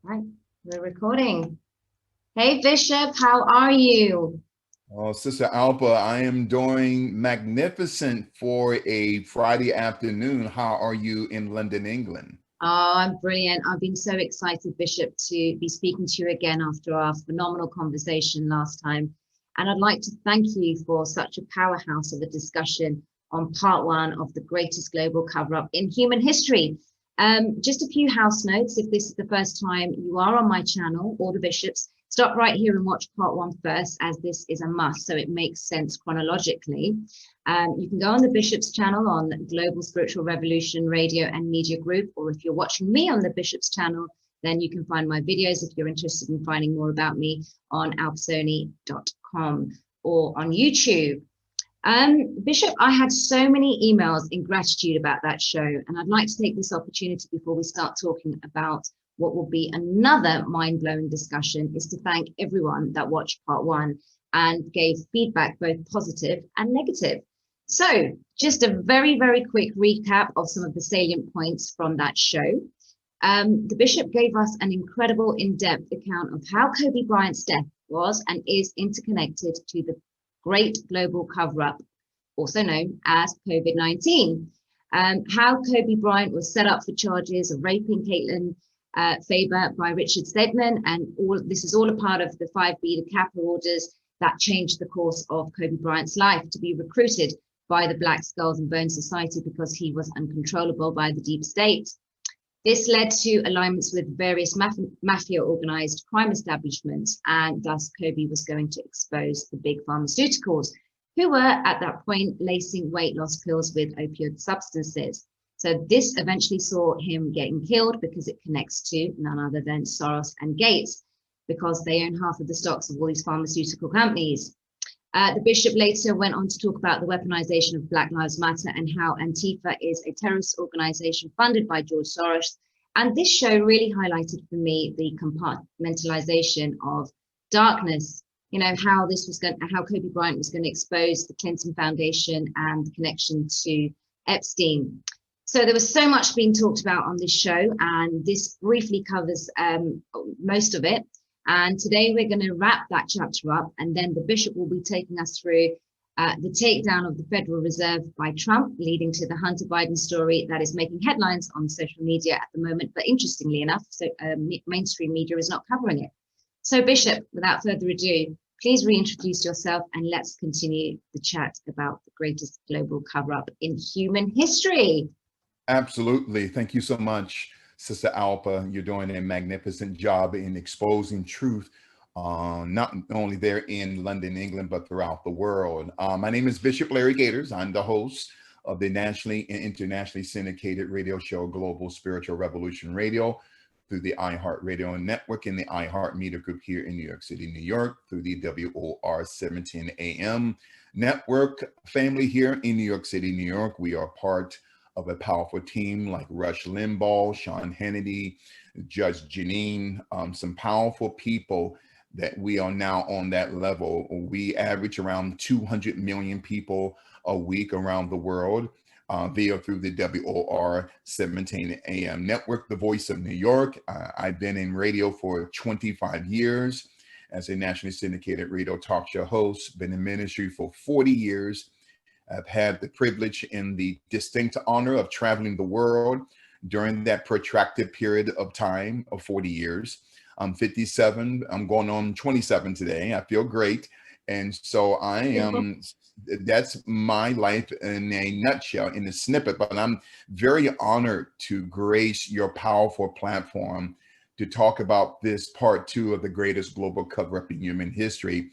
Right, we're recording. Hey Bishop, how are you? Oh, Sister Alpa, I am doing magnificent for a Friday afternoon. How are you in London, England? Oh, I'm brilliant. I've been so excited, Bishop, to be speaking to you again after our phenomenal conversation last time. And I'd like to thank you for such a powerhouse of a discussion on part one of the greatest global cover-up in human history. Just a few house notes. If this is the first time you are on my channel, or the Bishops, stop right here and watch part one first, as this is a must, so it makes sense chronologically. You can go on the Bishop's channel on Global Spiritual Revolution Radio and Media Group, or if you're watching me on the Bishop's channel, then you can find my videos if you're interested in finding more about me on alpasoni.com or on YouTube. Bishop, I had so many emails in gratitude about that show, and I'd like to take this opportunity before we start talking about what will be another mind-blowing discussion, is to thank everyone that watched part one and gave feedback, both positive and negative. So just a very, very quick recap of some of the salient points from that show. The Bishop gave us an incredible in-depth account of how Kobe Bryant's death was and is interconnected to the great global cover-up, also known as COVID-19. How Kobe Bryant was set up for charges of raping Caitlin Faber by Richard Stedman, and all this is all a part of the 5 beta Kappa orders that changed the course of Kobe Bryant's life to be recruited by the Black Skulls and Bones Society because he was uncontrollable by the deep state. This led to alignments with various mafia organized crime establishments, and thus Kobe was going to expose the big pharmaceuticals, who were at that point lacing weight loss pills with opioid substances. So this eventually saw him getting killed because it connects to none other than Soros and Gates, because they own half of the stocks of all these pharmaceutical companies. The Bishop later went on to talk about the weaponization of Black Lives Matter and how Antifa is a terrorist organization funded by George Soros. And this show really highlighted for me the compartmentalization of darkness, you know, how Kobe Bryant was going to expose the Clinton Foundation and the connection to Epstein. So there was so much being talked about on this show, and this briefly covers most of it. And today we're going to wrap that chapter up, and then the Bishop will be taking us through the takedown of the Federal Reserve by Trump, leading to the Hunter Biden story that is making headlines on social media at the moment. But interestingly enough, mainstream media is not covering it. So Bishop, without further ado, please reintroduce yourself and let's continue the chat about the greatest global cover-up in human history. Absolutely. Thank you so much, Sister Alpa. You're doing a magnificent job in exposing truth, not only there in London, England, but throughout the world. My name is Bishop Larry Gaiters. I'm the host of the nationally and internationally syndicated radio show Global Spiritual Revolution Radio through the iHeartRadio Network and the iHeart Media Group here in New York City, New York, through the WOR 710 AM network family here in New York City, New York. We are part of a powerful team like Rush Limbaugh, Sean Hannity, Judge Janine, some powerful people that we are now on that level. We average around 200 million people a week around the world via through the WOR 710 AM network, the voice of New York. I've been in radio for 25 years as a nationally syndicated radio talk show host, been in ministry for 40 years. I've had the privilege and the distinct honor of traveling the world during that protracted period of time of 40 years. I'm 57, I'm going on 27 today. I feel great. And so I am, that's my life in a nutshell, in a snippet, but I'm very honored to grace your powerful platform to talk about this part 2 of the greatest global cover-up in human history.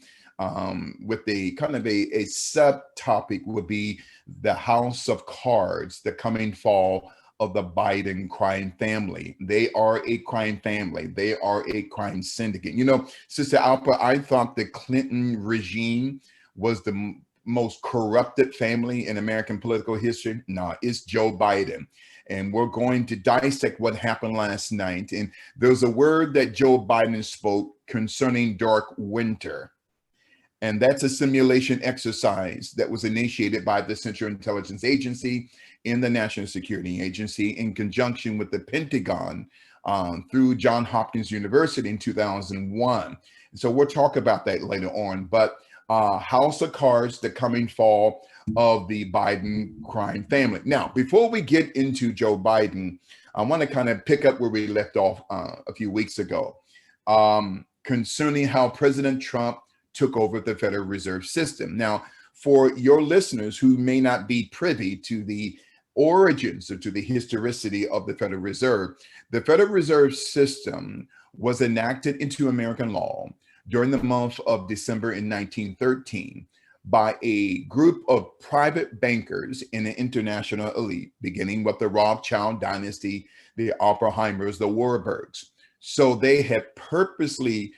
With a kind of a subtopic would be the house of cards, the coming fall of the Biden crime family. They are a crime family. They are a crime syndicate. You know, Sister Alpa, I thought the Clinton regime was the most corrupted family in American political history. No, it's Joe Biden. And we're going to dissect what happened last night. And there's a word that Joe Biden spoke concerning dark winter. And that's a simulation exercise that was initiated by the Central Intelligence Agency and the National Security Agency in conjunction with the Pentagon through Johns Hopkins University in 2001. So we'll talk about that later on. But House of Cards, the coming fall of the Biden crime family. Now, before we get into Joe Biden, I want to kind of pick up where we left off a few weeks ago concerning how President Trump took over the Federal Reserve System. Now, for your listeners who may not be privy to the origins or to the historicity of the Federal Reserve System was enacted into American law during the month of December in 1913 by a group of private bankers in the international elite, beginning with the Rothschild dynasty, the Oppenheimers, the Warburgs. So they had purposely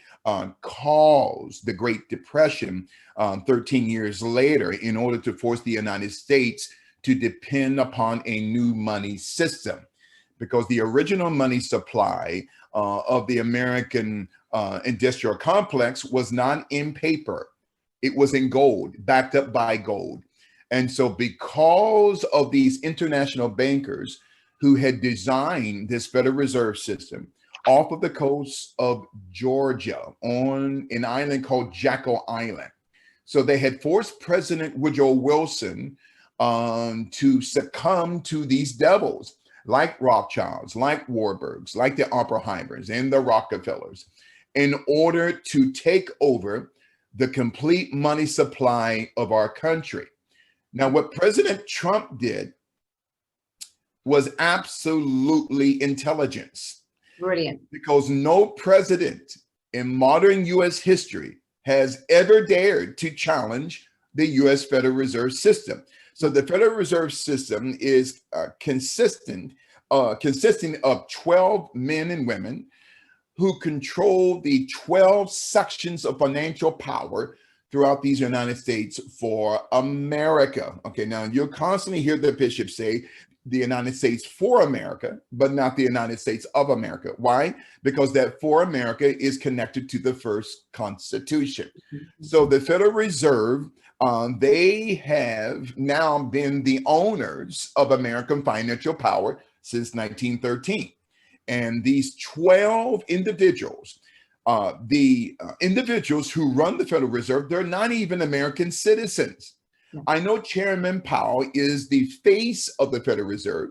caused the Great Depression 13 years later in order to force the United States to depend upon a new money system, because the original money supply of the American industrial complex was not in paper. It was in gold, backed up by gold. And so because of these international bankers who had designed this Federal Reserve System off of the coast of Georgia on an island called Jekyll Island. So they had forced President Woodrow Wilson to succumb to these devils like Rothschilds, like Warburgs, like the Oppenheimers and the Rockefellers in order to take over the complete money supply of our country. Now, what President Trump did was absolutely intelligence. Brilliant. Because no president in modern U.S. history has ever dared to challenge the U.S. Federal Reserve System. So the Federal Reserve System is consisting of 12 men and women who control the 12 sections of financial power throughout these United States for America. Okay, now you'll constantly hear the bishop say the United States for America, but not the United States of America. Why? Because that for America is connected to the first Constitution. So the Federal Reserve, they have now been the owners of American financial power since 1913. And these 12 individuals, the individuals who run the Federal Reserve, they're not even American citizens. I know Chairman Powell is the face of the Federal Reserve,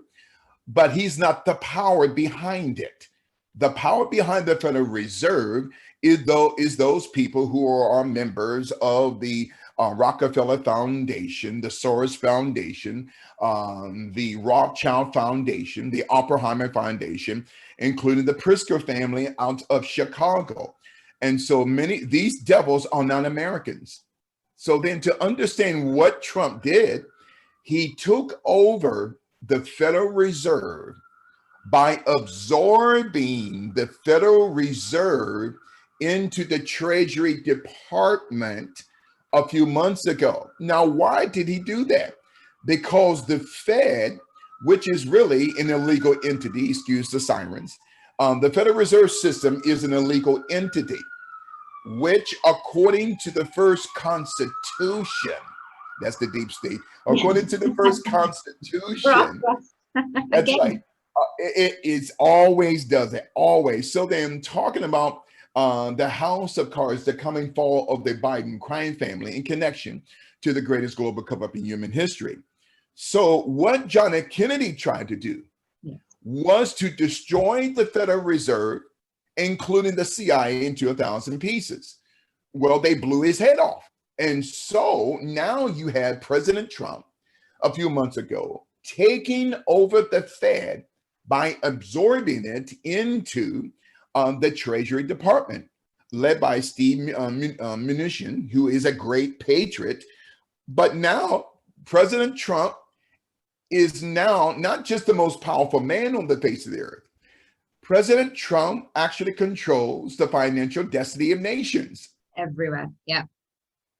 but he's not the power behind it. The power behind the Federal Reserve is those people who are members of the Rockefeller Foundation, the Soros Foundation, the Rothschild Foundation, the Oppenheimer Foundation, including the Pritzker family out of Chicago. And so these devils are not Americans. So then to understand what Trump did, he took over the Federal Reserve by absorbing the Federal Reserve into the Treasury Department a few months ago. Now, why did he do that? Because the Fed, which is really an illegal entity, excuse the sirens, the Federal Reserve System is an illegal entity, which according to the first Constitution, that's the deep state, according to the first Constitution, that's right, it is always does it, always. So then talking about the House of Cards, the coming fall of the Biden crime family in connection to the greatest global cover-up in human history. So what John F. Kennedy tried to do was to destroy the Federal Reserve, including the CIA, into 1,000 pieces. Well, they blew his head off. And so now you had President Trump a few months ago taking over the Fed by absorbing it into the Treasury Department, led by Steve Mnuchin, who is a great patriot. But now President Trump is now not just the most powerful man on the face of the earth. President Trump actually controls the financial destiny of nations. Everywhere, yeah.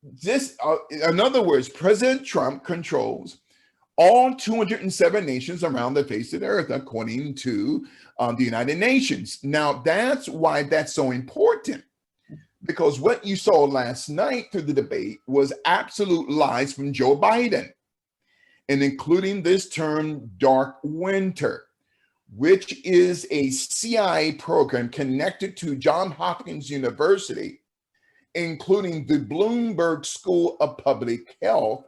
This, in other words, President Trump controls all 207 nations around the face of the earth, according to the United Nations. Now, that's why that's so important, because what you saw last night through the debate was absolute lies from Joe Biden, and including this term dark winter, which is a CIA program connected to Johns Hopkins University, including the Bloomberg School of Public Health,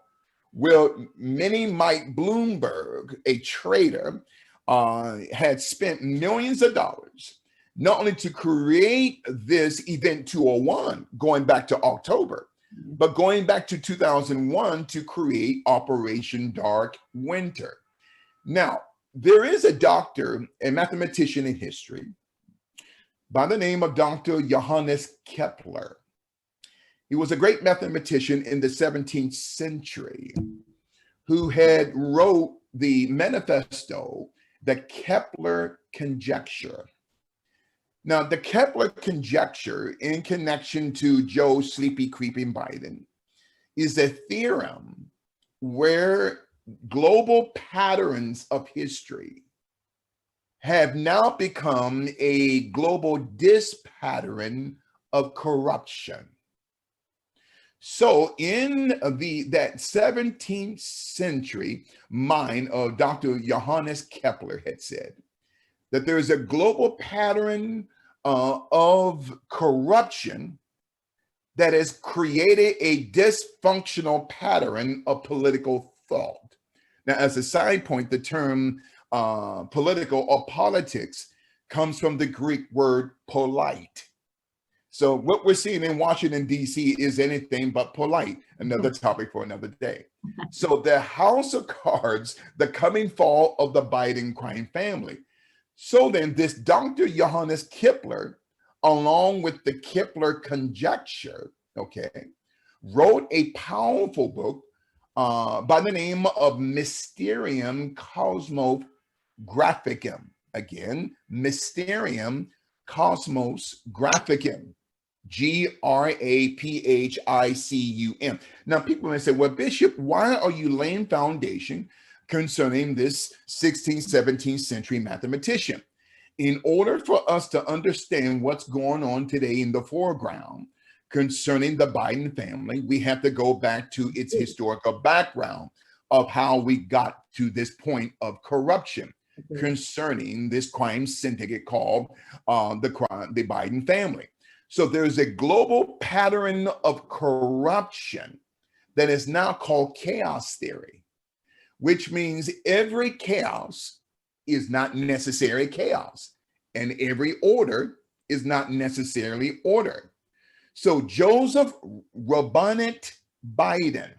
where many Mike Bloomberg, a trader, had spent millions of dollars, not only to create this Event 201, going back to October, but going back to 2001 to create Operation Dark Winter. Now, there is a doctor, a mathematician in history, by the name of Dr. Johannes Kepler. He was a great mathematician in the 17th century who had wrote the manifesto, the Kepler conjecture. Now, the Kepler conjecture, in connection to Joe Sleepy Creeping Biden, is a theorem where global patterns of history have now become a global dispattern of corruption. So in that 17th century mind of Dr. Johannes Kepler had said that there is a global pattern of corruption that has created a dysfunctional pattern of political thought. Now, as a side point, the term political or politics comes from the Greek word polite. So what we're seeing in Washington, D.C. is anything but polite. Another topic for another day. So the house of cards, the coming fall of the Biden crime family. So then this Dr. Johannes Kepler, along with the Kepler conjecture, okay, wrote a powerful book by the name of Mysterium Cosmos Graphicum. Again, Mysterium Cosmos Graphicum. Graphicum. Now, people may say, well, Bishop, why are you laying foundation concerning this 16th, 17th century mathematician? In order for us to understand what's going on today in the foreground concerning the Biden family, we have to go back to its historical background of how we got to this point of corruption concerning this crime syndicate called the Biden family. So there's a global pattern of corruption that is now called chaos theory, which means every chaos is not necessarily chaos, and every order is not necessarily order. So Joseph Robinette Biden,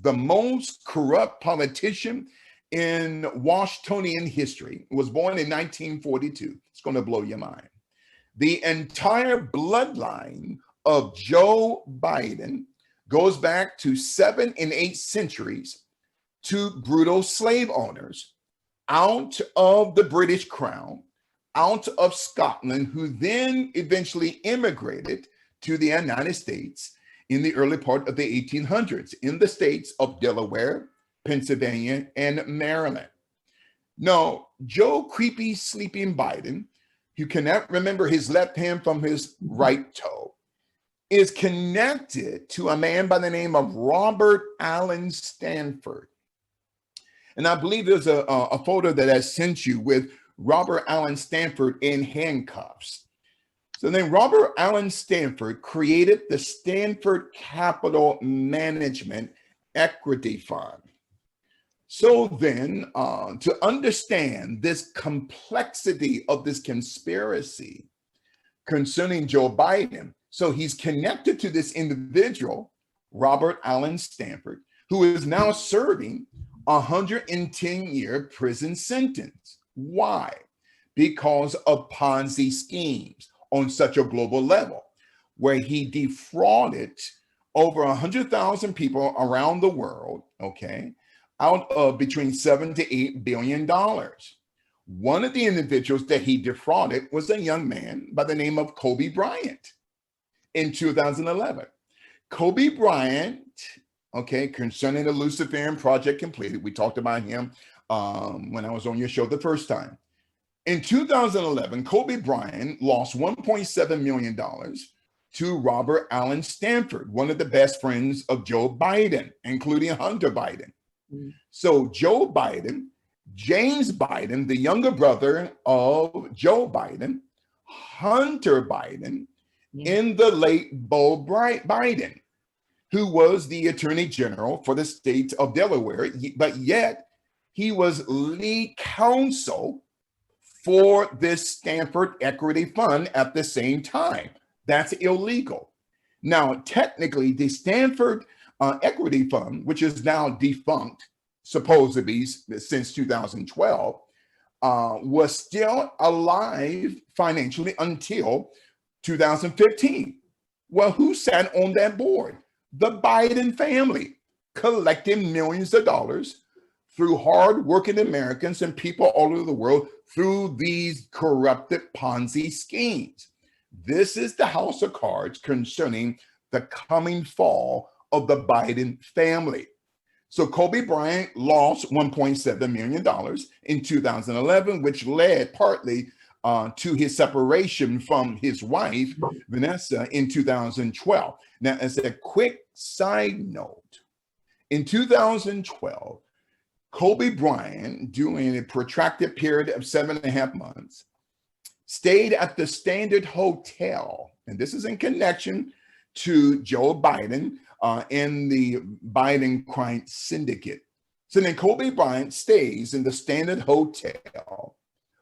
the most corrupt politician in Washingtonian history, was born in 1942. It's going to blow your mind. The entire bloodline of Joe Biden goes back to 7 and 8 centuries to brutal slave owners out of the British Crown, out of Scotland, who then eventually immigrated to the United States in the early part of the 1800s in the states of Delaware, Pennsylvania, and Maryland. Now, Joe Creepy Sleeping Biden, you cannot remember his left hand from his right toe, is connected to a man by the name of Robert Allen Stanford. And I believe there's a photo that I sent you with Robert Allen Stanford in handcuffs. So then Robert Allen Stanford created the Stanford Capital Management Equity Fund. So then, to understand this complexity of this conspiracy concerning Joe Biden, so he's connected to this individual, Robert Allen Stanford, who is now serving a 110-year prison sentence. Why? Because of Ponzi schemes on such a global level, where he defrauded over 100,000 people around the world, okay, out of between $7 to $8 billion. One of the individuals that he defrauded was a young man by the name of Kobe Bryant in 2011. Kobe Bryant, okay, concerning the Luciferian Project completed, we talked about him when I was on your show the first time. In 2011, Kobe Bryant lost $1.7 million to Robert Allen Stanford, one of the best friends of Joe Biden, including Hunter Biden. So Joe Biden James Biden, the younger brother of Joe Biden, Hunter Biden, in the late Beau Biden, who was the Attorney General for the state of Delaware, but yet he was lead counsel for this Stanford Equity Fund at the same time. That's illegal. Now, technically, the Stanford Equity Fund, which is now defunct, supposedly since 2012, was still alive financially until 2015. Well, who sat on that board? The Biden family, collecting millions of dollars through hardworking Americans and people all over the world through these corrupted Ponzi schemes. This is the house of cards concerning the coming fall of the Biden family. So Kobe Bryant lost $1.7 million in 2011, which led partly to his separation from his wife, Vanessa, in 2012. Now, as a quick side note, in 2012, Kobe Bryant, during a protracted period of 7.5 months, stayed at the Standard Hotel, and this is in connection to Joe Biden and the Biden crime syndicate. So then Kobe Bryant stays in the Standard Hotel,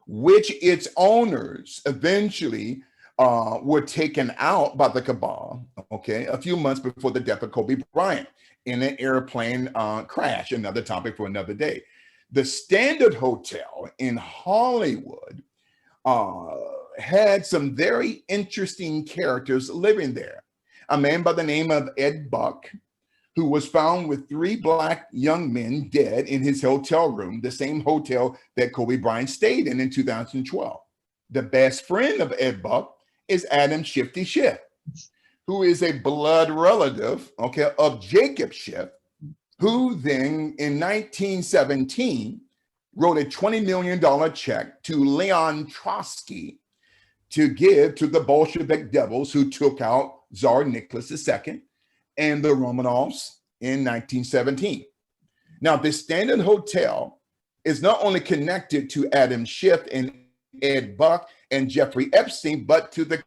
which its owners eventually were taken out by the cabal, okay, a few months before the death of Kobe Bryant in an airplane crash, another topic for another day. The Standard Hotel in Hollywood had some very interesting characters living there. A man by the name of Ed Buck, who was found with 3 Black young men dead in his hotel room, the same hotel that Kobe Bryant stayed in 2012. The best friend of Ed Buck is Adam Shifty Schiff, who is a blood relative, okay, of Jacob Schiff, who then in 1917 wrote a $20 million check to Leon Trotsky to give to the Bolshevik devils who took out Tsar Nicholas II and the Romanovs in 1917. Now, the Standard Hotel is not only connected to Adam Schiff and Ed Buck and Jeffrey Epstein, but to the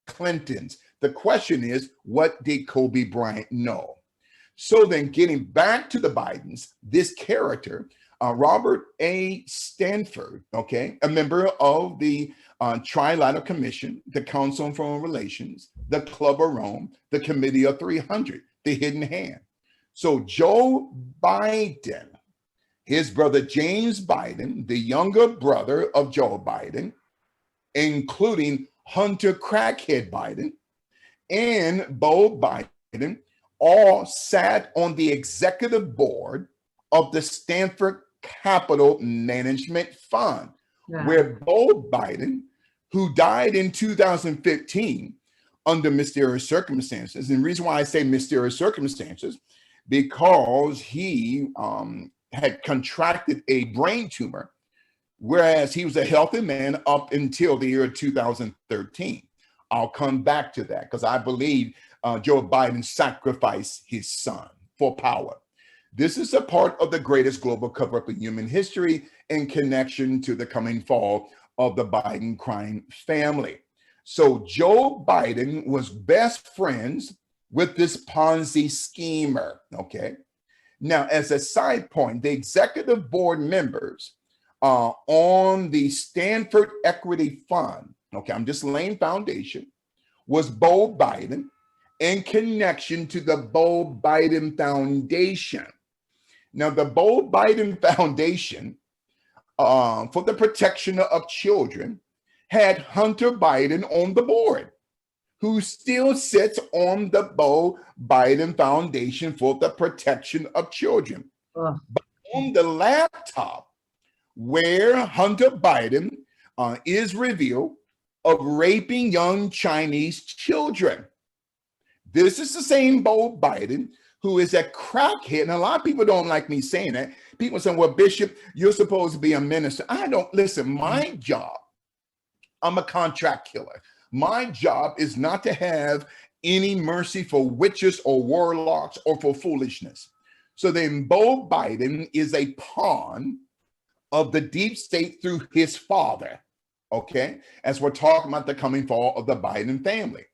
Clintons. The question is, what did Kobe Bryant know? So then getting back to the Bidens, this character, Robert A. Stanford, okay, a member of the Trilateral Commission, the Council on Foreign Relations, the Club of Rome, the Committee of 300, the Hidden Hand. So Joe Biden, his brother James Biden, the younger brother of Joe Biden, including Hunter Crackhead Biden and Beau Biden, all sat on the executive board of the Stanford Capital Management Fund, where Beau Biden, who died in 2015 under mysterious circumstances, and the reason why I say mysterious circumstances, because he had contracted a brain tumor, whereas he was a healthy man up until the year 2013. I'll come back to that because I believe Joe Biden sacrificed his son for power. This is a part of the greatest global cover-up in human history in connection to the coming fall of the Biden crime family. So Joe Biden was best friends with this Ponzi schemer, okay? Now, as a side point, the executive board members on the Stanford Equity Fund, okay, I'm just laying foundation, was Beau Biden in connection to the Beau Biden Foundation. Now, the Beau Biden Foundation for the Protection of Children had Hunter Biden on the board, who still sits on the Beau Biden Foundation for the Protection of Children. But on the laptop where Hunter Biden is revealed of raping young Chinese children. This is the same Beau Biden who is a crackhead. And a lot of people don't like me saying that. People say, well, Bishop, you're supposed to be a minister. I don't, listen, my job, I'm a contract killer. My job is not to have any mercy for witches or warlocks or for foolishness. So then Beau Biden is a pawn of the deep state through his father, okay? As we're talking about the coming fall of the Biden family.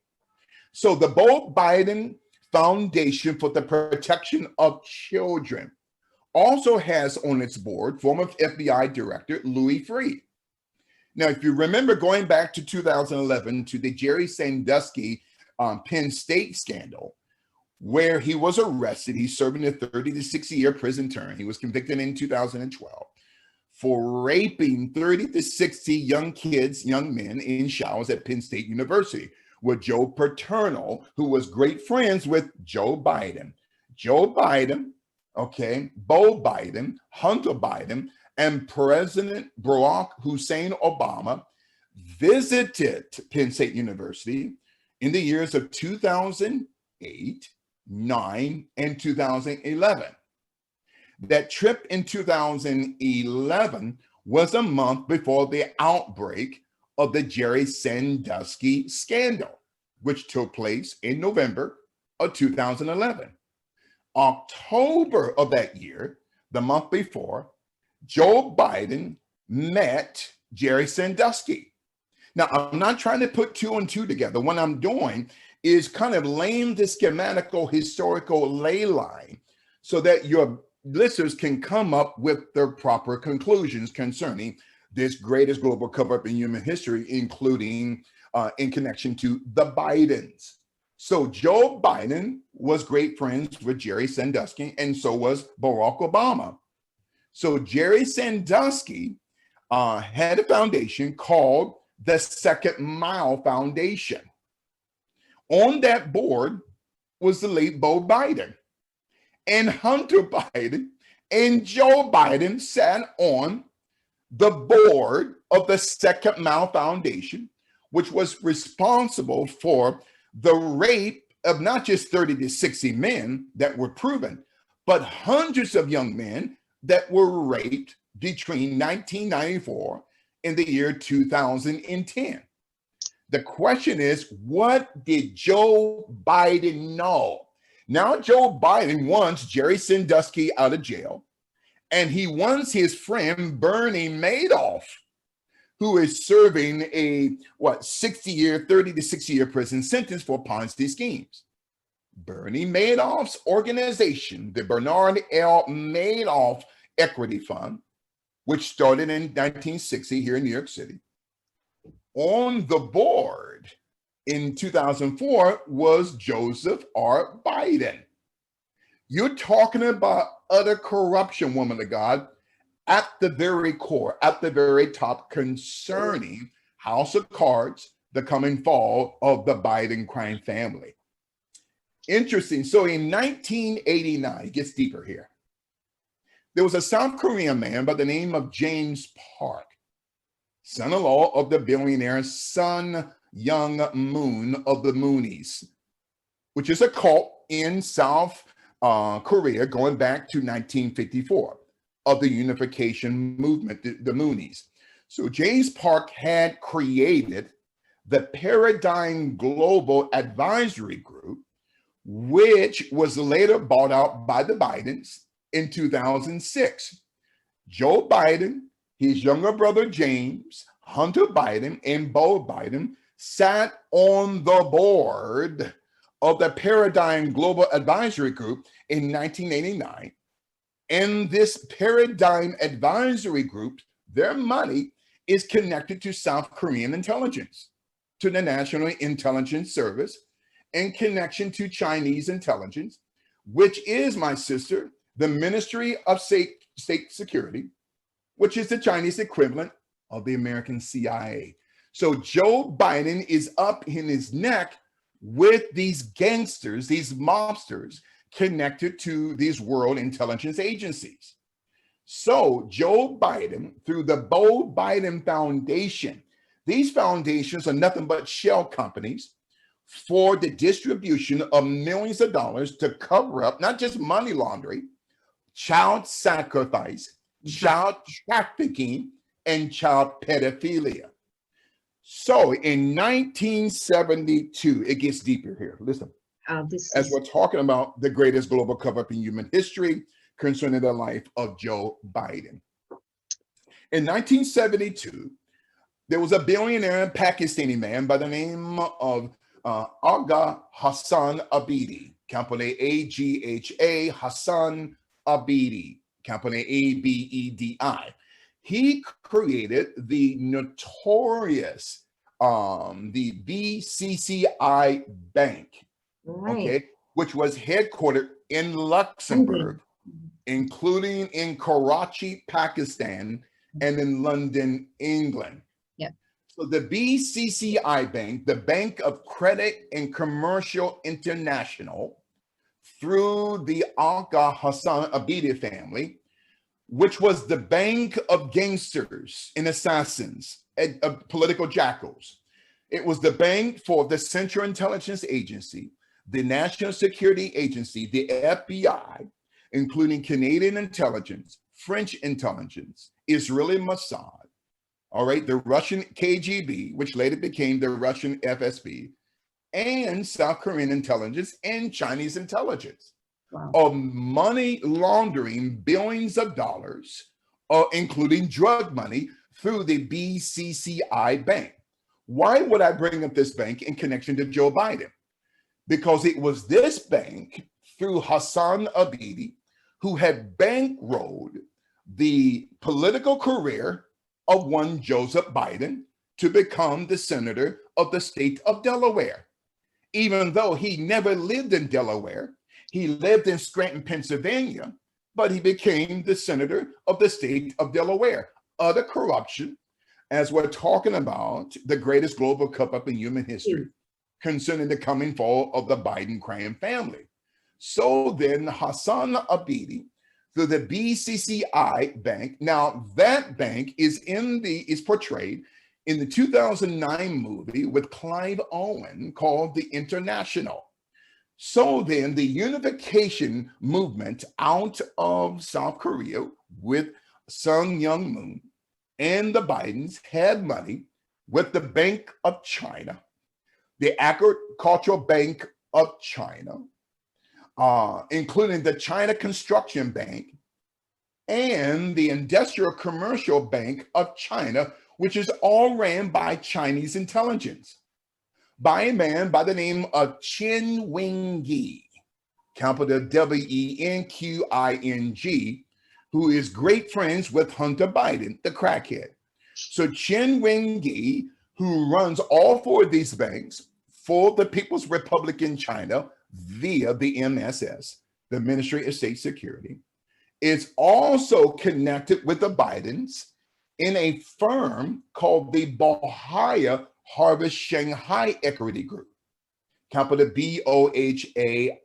So the Beau Biden Foundation for the Protection of Children also has on its board former FBI Director Louis Freeh. Now, if you remember going back to 2011 to the Jerry Sandusky Penn State scandal, where he was arrested, he's serving a 30 to 60 year prison term. He was convicted in 2012 for raping 30 to 60 young kids, young men in showers at Penn State University with Joe Paterno, who was great friends with Joe Biden. Joe Biden, okay, Beau Biden, Hunter Biden, and President Barack Hussein Obama visited Penn State University in the years of 2008, 9, and 2011. That trip in 2011 was a month before the outbreak of the Jerry Sandusky scandal, which took place in November of 2011. October of that year, the month before, Joe Biden met Jerry Sandusky. Now, I'm not trying to put two and two together. What I'm doing is kind of laying the schematical historical ley line so that your listeners can come up with their proper conclusions concerning this greatest global cover-up in human history, including in connection to the Bidens. So Joe Biden was great friends with Jerry Sandusky, and so was Barack Obama. So Jerry Sandusky had a foundation called the Second Mile Foundation. On that board was the late Beau Biden. And Hunter Biden and Joe Biden sat on the board of the Second Mile Foundation, which was responsible for the rape of not just 30 to 60 men that were proven, but hundreds of young men that were raped between 1994 and the year 2010. The question is, what did Joe Biden know? Now Joe Biden wants Jerry Sandusky out of jail, and he wants his friend Bernie Madoff, who is serving a 30 to 60 year prison sentence for Ponzi schemes. Bernie Madoff's organization, the Bernard L. Madoff Equity Fund, which started in 1960 here in New York City, on the board in 2004 was Joseph R. Biden. You're talking about utter corruption, woman of God, at the very core, at the very top, concerning House of Cards, the coming fall of the Biden crime family. Interesting. So in 1989, it gets deeper here. There was a South Korean man by the name of James Park, son-in-law of the billionaire Sun Young Moon of the Moonies, which is a cult in South Korea going back to 1954 of the unification movement, the Moonies. So James Park had created the Paradigm Global Advisory Group, which was later bought out by the Bidens in 2006. Joe Biden, his younger brother James, Hunter Biden, and Beau Biden sat on the board of the Paradigm Global Advisory Group in 1989. And this Paradigm Advisory Group, their money is connected to South Korean intelligence, to the National Intelligence Service, and connection to Chinese intelligence, which is, my sister, the Ministry of State Security, which is the Chinese equivalent of the American CIA. So Joe Biden is up in his neck with these gangsters, these mobsters connected to these world intelligence agencies. So Joe Biden, through the Beau Biden Foundation, these foundations are nothing but shell companies for the distribution of millions of dollars to cover up not just money laundering, child sacrifice, child trafficking, and child pedophilia. So in 1972, it gets deeper here. Listen, as we're talking about the greatest global cover-up in human history concerning the life of Joe Biden. In 1972, there was a billionaire Pakistani man by the name of Aga Hassan Abidi, company AGHA, Hassan Abidi, company ABEDI. He created the notorious the BCCI Bank, okay, which was headquartered in Luxembourg, including in Karachi, Pakistan, and in London, England. Yep. So the BCCI Bank, the Bank of Credit and Commercial International, through the Aga Hassan Abidi family, which was the bank of gangsters and assassins, political jackals. It was the bank for the Central Intelligence Agency, the National Security Agency, the FBI, including Canadian intelligence, French intelligence, Israeli Mossad, all right, the Russian KGB, which later became the Russian FSB, and South Korean intelligence and Chinese intelligence. Wow. Of money laundering billions of dollars, including drug money, through the BCCI Bank. Why would I bring up this bank in connection to Joe Biden? Because it was this bank, through Hassan Abidi, who had bankrolled the political career of one Joseph Biden to become the senator of the state of Delaware. Even though he never lived in Delaware, he lived in Scranton, Pennsylvania, but he became the senator of the state of Delaware. Other corruption, as we're talking about the greatest global cup-up in human history, concerning the coming fall of the Biden crime family. So then Hassan Abidi, through the BCCI Bank, now that bank is portrayed in the 2009 movie with Clive Owen called The International. So then the unification movement out of South Korea with Sung Young Moon and the Bidens had money with the Bank of China, the Agricultural Bank of China, including the China Construction Bank and the Industrial Commercial Bank of China, which is all ran by Chinese intelligence, by a man by the name of Chen Wenqi, capital Wenqing, who is great friends with Hunter Biden, the crackhead. So Chen Wenqi, who runs all four of these banks for the People's Republic in China via the MSS, the Ministry of State Security, is also connected with the Bidens in a firm called the Bohaya Harvest Shanghai Equity Group, capital BOHAI,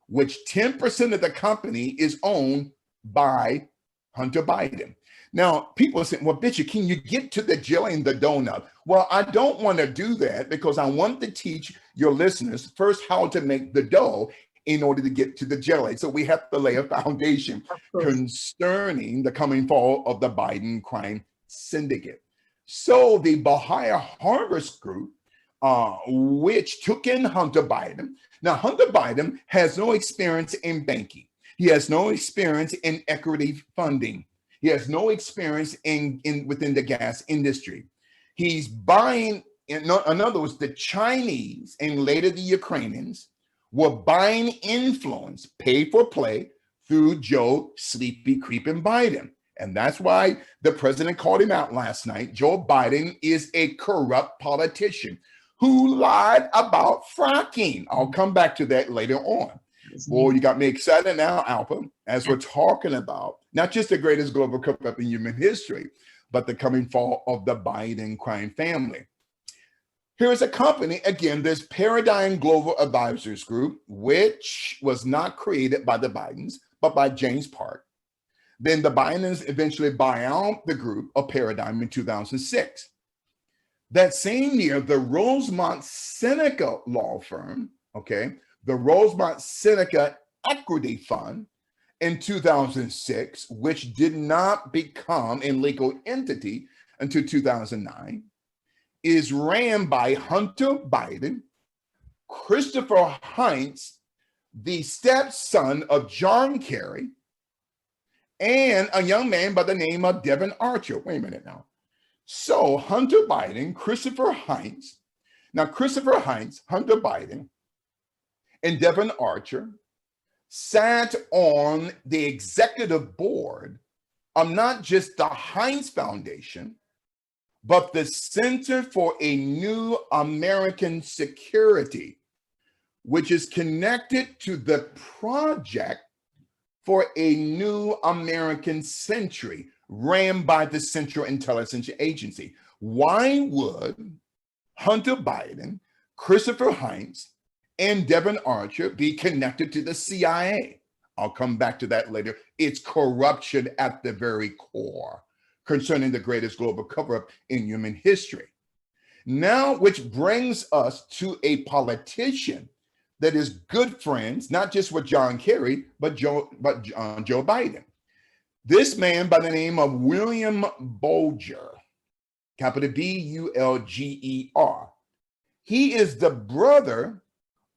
which 10% of the company is owned by Hunter Biden. Now, people are saying, well, Bishop, can you get to the jelly and the donut? Well, I don't want to do that because I want to teach your listeners first how to make the dough in order to get to the jelly. So we have to lay a foundation concerning the coming fall of the Biden crime syndicate. So the Bahia Harvest Group, which took in Hunter Biden. Now, Hunter Biden has no experience in banking. He has no experience in equity funding. He has no experience within the gas industry. He's buying, in other words, the Chinese and later the Ukrainians were buying influence, pay for play, through Joe Sleepy Creeping Biden. And that's why the president called him out last night. Joe Biden is a corrupt politician who lied about fracking. I'll come back to that later on. Well, you got me excited now, Alpa, as we're talking about not just the greatest global cook-up in human history, but the coming fall of the Biden crime family. Here's a company, again, this Paradigm Global Advisors Group, which was not created by the Bidens, but by James Park. Then the Bidens eventually buy out the group of Paradigm in 2006. That same year, the Rosemont Seneca law firm, okay, the Rosemont Seneca Equity Fund in 2006, which did not become a legal entity until 2009, is ran by Hunter Biden, Christopher Heinz, the stepson of John Kerry, and a young man by the name of Devin Archer. Wait a minute now. So Hunter Biden, Christopher Heinz. Now, Christopher Heinz, Hunter Biden, and Devin Archer sat on the executive board of not just the Heinz Foundation, but the Center for a New American Security, which is connected to the Project for a New American Century, ran by the Central Intelligence Agency. Why would Hunter Biden, Christopher Heinz, and Devin Archer be connected to the CIA? I'll come back to that later. It's corruption at the very core concerning the greatest global cover-up in human history. Now, which brings us to a politician that is good friends, not just with John Kerry, but Joe Biden. This man by the name of William Bulger, capital B-U-L-G-E-R. He is the brother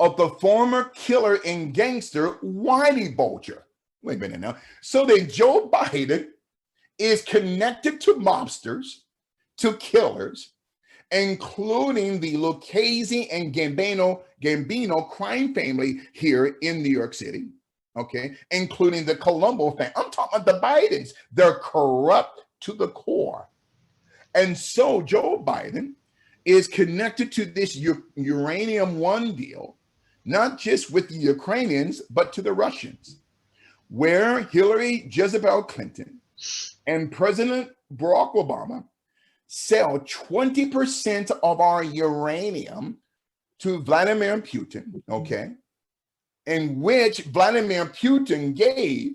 of the former killer and gangster Whitey Bulger. Wait a minute now. So then Joe Biden is connected to mobsters, to killers, including the Lucchese and Gambino crime family here in New York City, okay, including the Colombo family. I'm talking about the Bidens. They're corrupt to the core. And so Joe Biden is connected to this Uranium One deal, not just with the Ukrainians, but to the Russians, where Hillary Jezebel Clinton and President Barack Obama sell 20% of our uranium to Vladimir Putin, okay, in which Vladimir Putin gave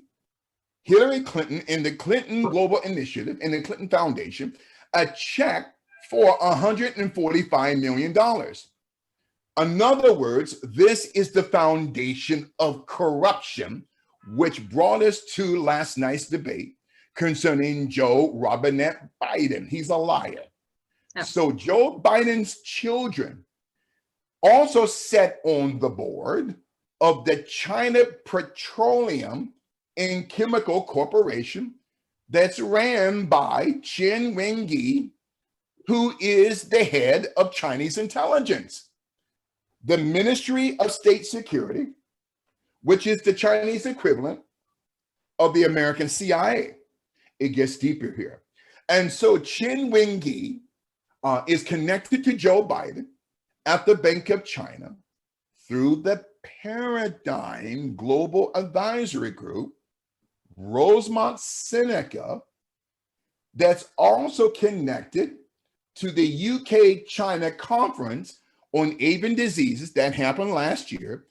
Hillary Clinton and the Clinton Global Initiative and the Clinton Foundation a check for $145 million. In other words, this is the foundation of corruption, which brought us to last night's debate concerning Joe Robinette Biden. He's a liar. Yeah. So Joe Biden's children also sat on the board of the China Petroleum and Chemical Corporation that's ran by Chen Wengi, who is the head of Chinese intelligence. The Ministry of State Security, which is the Chinese equivalent of the American CIA. It gets deeper here. And so Chen Wengi is connected to Joe Biden at the Bank of China through the Paradigm Global Advisory Group, Rosemont, Seneca, that's also connected to the UK-China conference on avian diseases that happened last year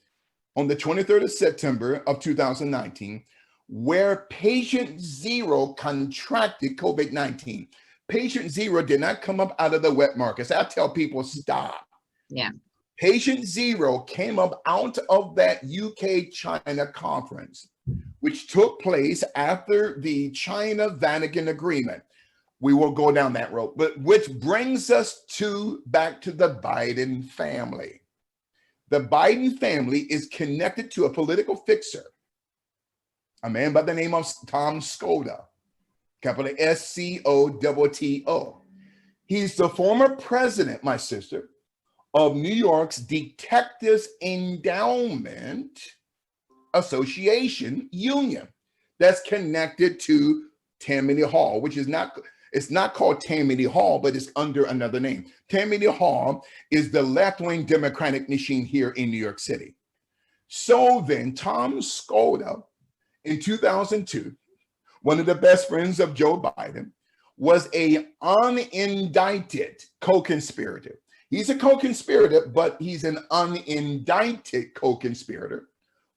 on the 23rd of September of 2019, where patient zero contracted COVID-19. Patient zero did not come up out of the wet markets. I tell people, stop. Yeah. Patient zero came up out of that UK-China conference, which took place after the China-Vatican agreement. We will go down that road, but which brings us back to the Biden family. The Biden family is connected to a political fixer, a man by the name of Tom Skoda, capital S-C-O-T-T-O. He's the former president, my sister, of New York's Detectives Endowment Association Union that's connected to Tammany Hall, which is not, it's not called Tammany Hall, but it's under another name. Tammany Hall is the left-wing Democratic machine here in New York City. So then Tom Skoda in 2002, one of the best friends of Joe Biden, was a unindicted co-conspirator. He's a co-conspirator, but he's an unindicted co-conspirator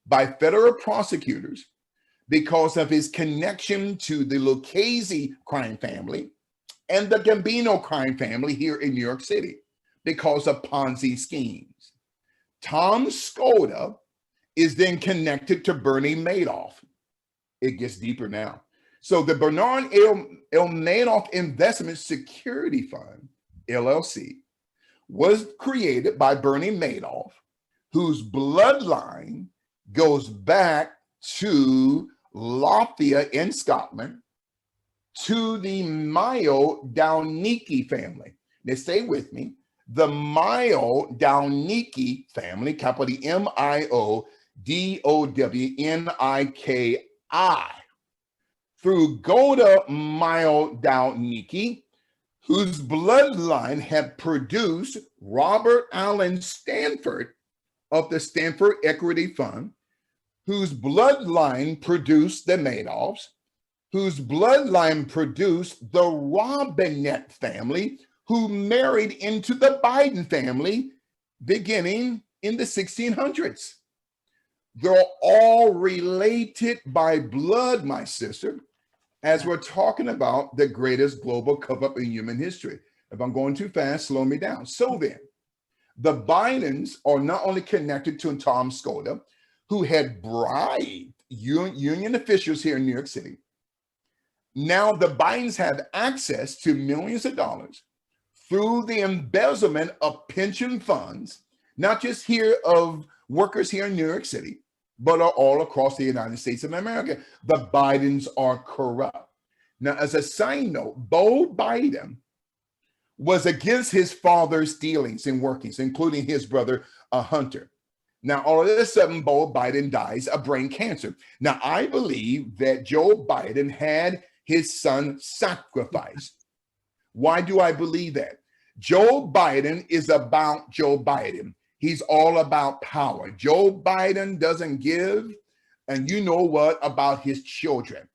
by federal prosecutors because of his connection to the Lucchese crime family and the Gambino crime family here in New York City because of Ponzi schemes. Tom Skoda is then connected to Bernie Madoff. It gets deeper now. So the Bernard L. Madoff Investment Security Fund, LLC, was created by Bernie Madoff, whose bloodline goes back to Lothian in Scotland to the Myo-Downiki family. Now stay with me. The Myo-Downiki family, capital Myodowniki, through Goda Myo-Downiki, whose bloodline had produced Robert Allen Stanford of the Stanford Equity Fund, whose bloodline produced the Madoffs, whose bloodline produced the Robinette family, who married into the Biden family beginning in the 1600s. They're all related by blood, my sister, as we're talking about the greatest global cover-up in human history. If I'm going too fast, slow me down. So then, the Bidens are not only connected to Tom Skoda, who had bribed union officials here in New York City. Now the Bidens have access to millions of dollars through the embezzlement of pension funds, not just here of workers here in New York City, but are all across the United States of America. The Bidens are corrupt. Now, as a side note, Beau Biden was against his father's dealings and workings, including his brother, Hunter. Now, all of a sudden, Beau Biden dies of brain cancer. Now, I believe that Joe Biden had his son sacrificed. Why do I believe that? Joe Biden is about Joe Biden. He's all about power. Joe Biden doesn't give, and you know what, about his children.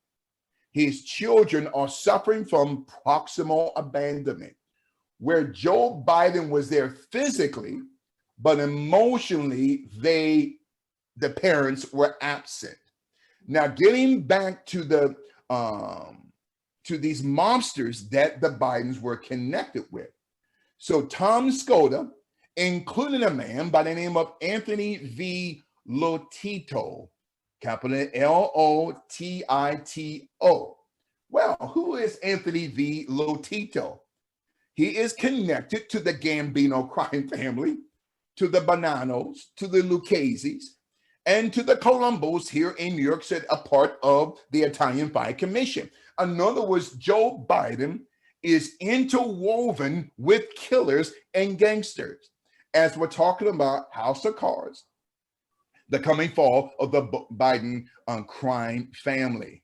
His children are suffering from proximal abandonment, where Joe Biden was there physically, but emotionally, the parents were absent. Now, getting back to these mobsters that the Bidens were connected with. So Tom Skoda, including a man by the name of Anthony V. Lotito, capital Lotito. Well, who is Anthony V. Lotito? He is connected to the Gambino crime family, to the Bonanos, to the Lucchese's, and to the Colombos here in New York City, a part of the Italian Fire Commission. In other words, Joe Biden is interwoven with killers and gangsters. As we're talking about House of Cards, the coming fall of the Biden crime family.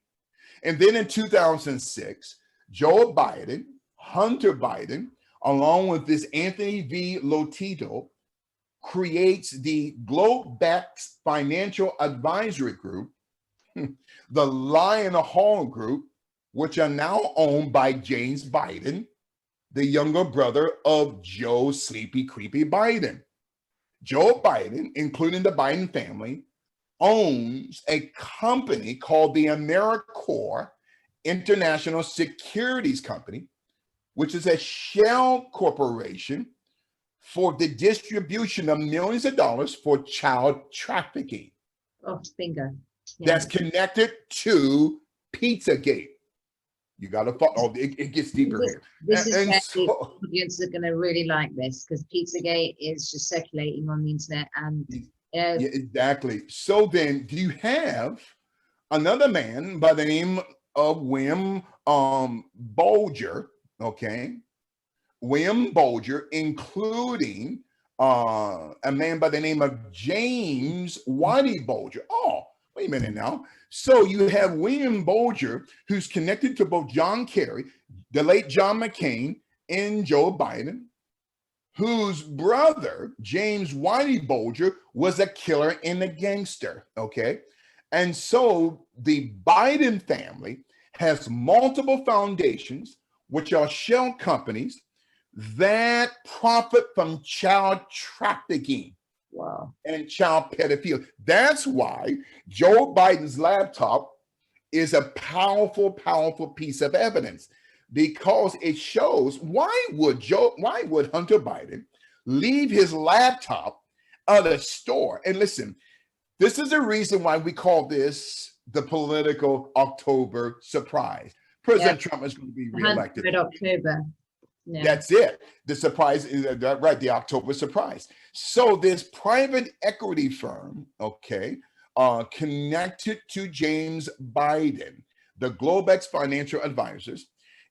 And then in 2006, Joe Biden, Hunter Biden, along with this Anthony V. Lotito, creates the Globex Financial Advisory Group, the Lion Hall Group, which are now owned by James Biden, the younger brother of Joe Sleepy Creepy Biden. Joe Biden, including the Biden family, owns a company called the AmeriCorps International Securities Company, which is a shell corporation for the distribution of millions of dollars for child trafficking. Oh, bingo. Yeah. That's connected to Pizzagate. You got to follow. It gets deeper here. This is where the audience are going to really like this, because Pizzagate is just circulating on the internet. And yeah, exactly. So then, do you have another man by the name of William Bolger? Okay, William Bolger, including a man by the name of James Whitey Bolger. Oh, wait a minute now. So you have William Bolger, who's connected to both John Kerry, the late John McCain, and Joe Biden, whose brother, James Whitey Bolger, was a killer and a gangster, okay? And so the Biden family has multiple foundations, which are shell companies that profit from child trafficking. Wow. And child pedophilia. That's why Joe Biden's laptop is a powerful, powerful piece of evidence, because it shows why would Hunter Biden leave his laptop at a store? And listen, this is the reason why we call this the political October surprise. President Trump is going to be reelected. October. Yeah. That's it. The surprise is right, the October surprise. So this private equity firm, okay, connected to James Biden, the Globex Financial Advisors,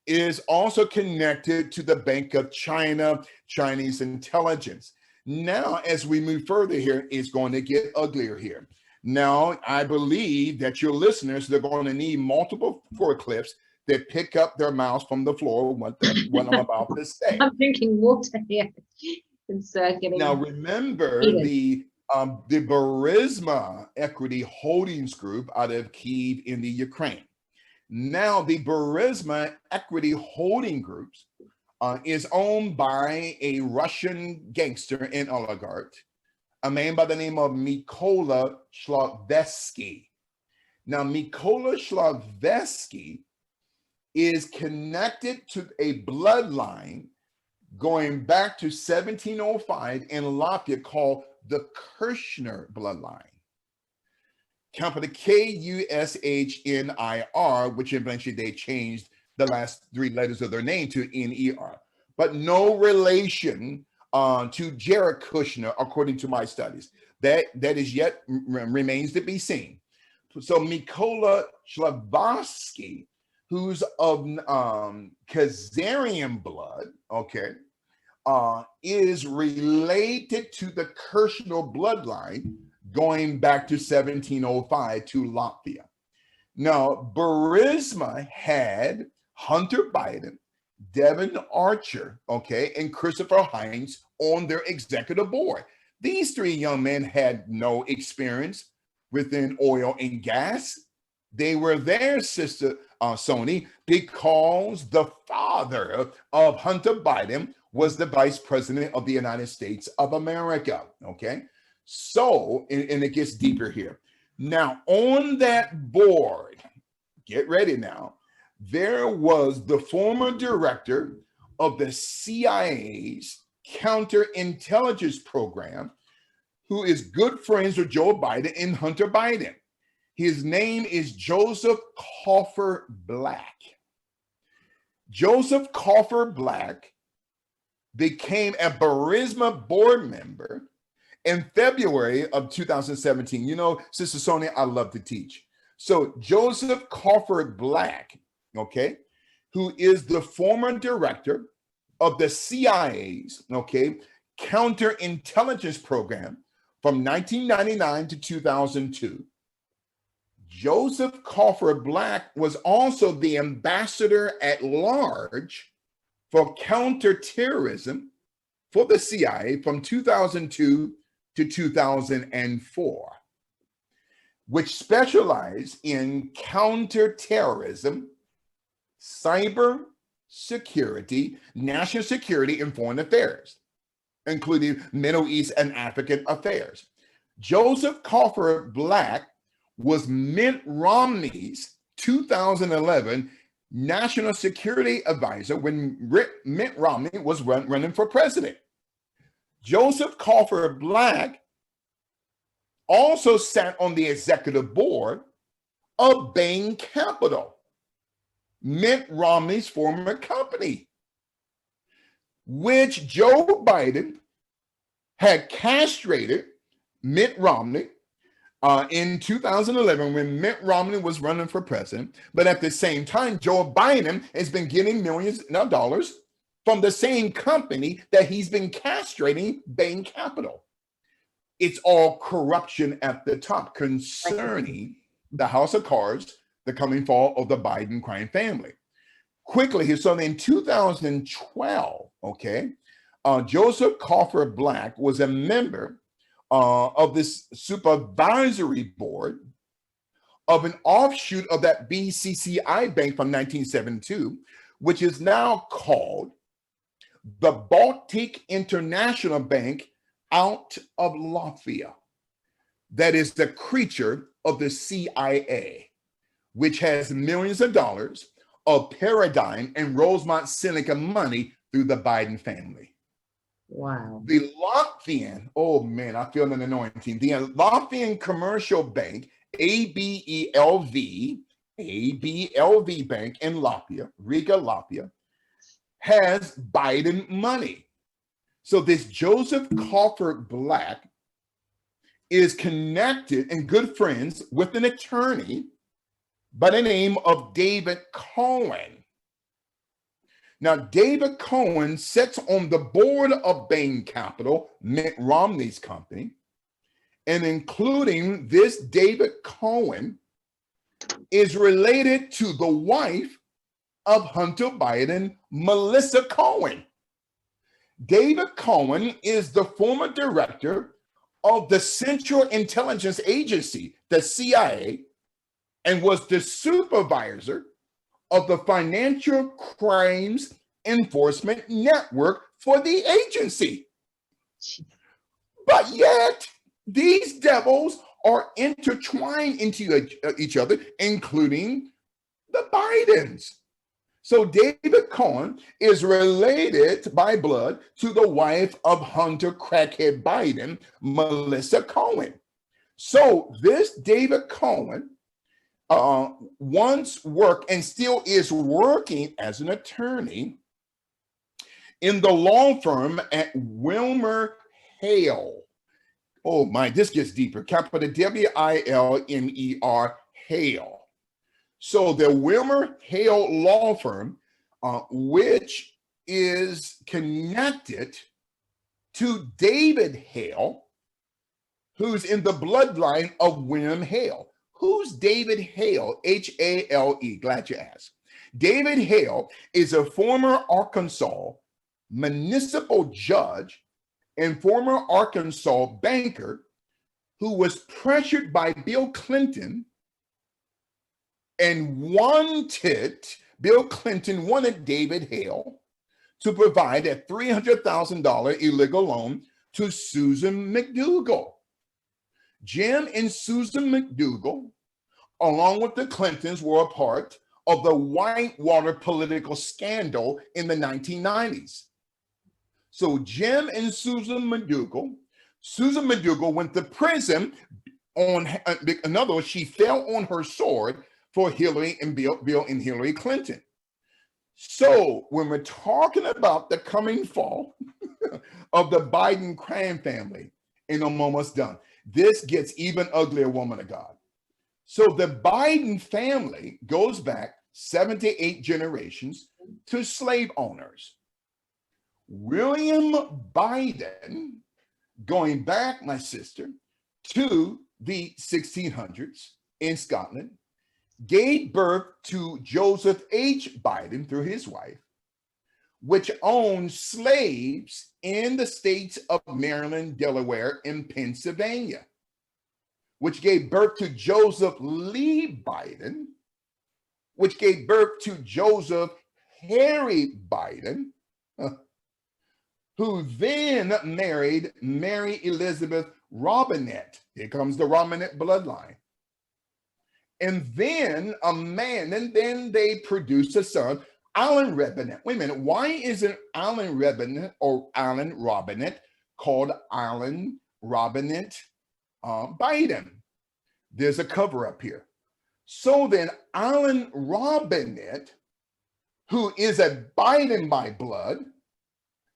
is also connected to the Bank of China, Chinese intelligence. Now, as we move further here, it's going to get uglier here. Now, I believe that your listeners, they're going to need multiple forklifts that pick up their mouths from the floor, what I'm about to say. I'm drinking water here. It's getting now, remember heated. the Burisma Equity Holdings Group out of Kyiv in the Ukraine. Now, the Burisma Equity Holding Groups is owned by a Russian gangster and oligarch, a man by the name of Mykola Shlovetsky. Now, Mykola Shlovetsky is connected to a bloodline going back to 1705 in Latvia called the Kirchner bloodline. Company K-U-S-H-N-I-R, which eventually they changed the last three letters of their name to N-E-R. But no relation to Jared Kushner, according to my studies. That is yet remains to be seen. So Mykola Shlovetsky, who's of Khazarian blood, okay, is related to the Kirchner bloodline going back to 1705 to Latvia. Now, Burisma had Hunter Biden, Devin Archer, okay, and Christopher Hines on their executive board. These three young men had no experience within oil and gas. They were there, Sister Soni, because the father of Hunter Biden was the vice president of the United States of America, okay? So, and it gets deeper here. Now, on that board, get ready now, there was the former director of the CIA's counterintelligence program, who is good friends with Joe Biden and Hunter Biden. His name is Joseph Coffer Black. Joseph Coffer Black became a Burisma board member in February of 2017. You know, Sister Sonia, I love to teach. So Joseph Coffer Black, okay, who is the former director of the CIA's, okay, counterintelligence program from 1999 to 2002. Joseph Coffer Black was also the ambassador at large for counterterrorism for the CIA from 2002 to 2004, which specialized in counterterrorism, cyber security, national security, and foreign affairs, including Middle East and African affairs. Joseph Coffer Black was Mitt Romney's 2011 national security advisor when Mitt Romney was running for president. Joseph Coffer Black also sat on the executive board of Bain Capital, Mitt Romney's former company, which Joe Biden had castrated Mitt Romney in 2011 when Mitt Romney was running for president. But at the same time, Joe Biden has been getting millions of dollars from the same company that he's been castrating, Bain Capital. It's all corruption at the top concerning the house of cards, the coming fall of the Biden crime family. Quickly here, so in 2012, okay, Joseph Coffer Black was a member of this supervisory board of an offshoot of that BCCI bank from 1972, which is now called the Baltic International Bank out of Latvia. That is the creature of the CIA, which has millions of dollars of Paradigm and Rosemont Seneca money through the Biden family. Wow. The Latvian, oh man, I feel an anointing. The Latvian Commercial Bank, ABELV Bank in Latvia, Riga, Latvia, has Biden money. So this Joseph Coffer Black is connected and good friends with an attorney by the name of David Cohen. Now, David Cohen sits on the board of Bain Capital, Mitt Romney's company, and including this David Cohen is related to the wife of Hunter Biden, Melissa Cohen. David Cohen is the former director of the Central Intelligence Agency, the CIA, and was the supervisor of the Financial Crimes Enforcement Network for the agency. But yet, these devils are intertwined into each other, including the Bidens. So David Cohen is related by blood to the wife of Hunter Crackhead Biden, Melissa Cohen. So this David Cohen once worked and still is working as an attorney in the law firm at Wilmer Hale. Oh my, this gets deeper. Capital WILMER Hale. So the Wilmer Hale law firm, which is connected to David Hale, who's in the bloodline of William Hale. Who's David Hale? H-A-L-E. Glad you asked. David Hale is a former Arkansas municipal judge and former Arkansas banker who was pressured by Bill Clinton and Bill Clinton wanted David Hale to provide a $300,000 illegal loan to Susan McDougal. Jim and Susan McDougal, along with the Clintons, were a part of the Whitewater political scandal in the 1990s. So Jim and Susan McDougal went to prison on, in other words, she fell on her sword for Hillary and Bill and Hillary Clinton. So when we're talking about the coming fall of the Biden crime family, and I'm almost done, this gets even uglier, woman of God. So the Biden family goes back 7 to 8 generations to slave owners. William Biden, going back, my sister, to the 1600s in Scotland, gave birth to Joseph H. Biden through his wife, which owned slaves in the states of Maryland, Delaware, and Pennsylvania, which gave birth to Joseph Lee Biden, which gave birth to Joseph Harry Biden, who then married Mary Elizabeth Robinette. Here comes the Robinette bloodline. And then then they produced a son, Alan Robinette. Wait a minute, why isn't Alan Robinette or Alan Robinette called Alan Robinette Biden? There's a cover up here. So then Alan Robinette, who is a Biden by blood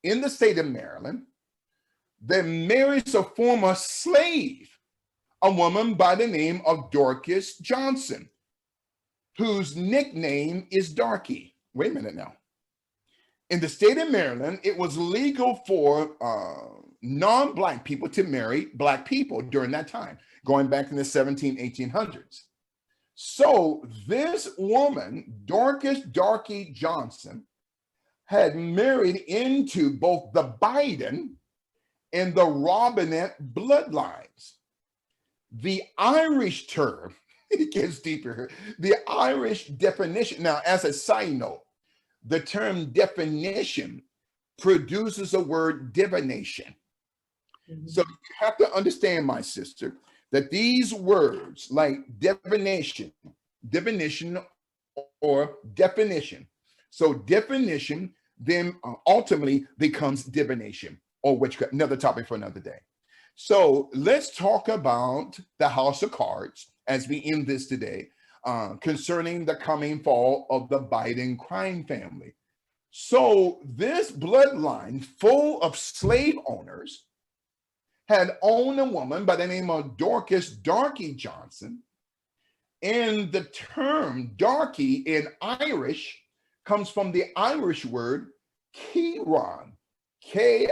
in the state of Maryland, then marries a former slave, a woman by the name of Dorcas Johnson, whose nickname is Darky. Wait a minute now. In the state of Maryland, it was legal for non-Black people to marry Black people during that time, going back in the 1800s. So this woman, Dorcas Darky Johnson, had married into both the Biden and the Robinette bloodlines. The Irish term, it gets deeper here, the Irish definition. Now, as a side note, the term definition produces a word divination. So you have to understand, my sister, that these words like divination or definition. So definition then ultimately becomes divination or witchcraft, another topic for another day. So let's talk about the House of Cards as we end this today concerning the coming fall of the Biden crime family. So this bloodline full of slave owners had owned a woman by the name of Dorcas Darky Johnson. And the term darky in Irish comes from the Irish word Kieran, K-I-E-R-O-N,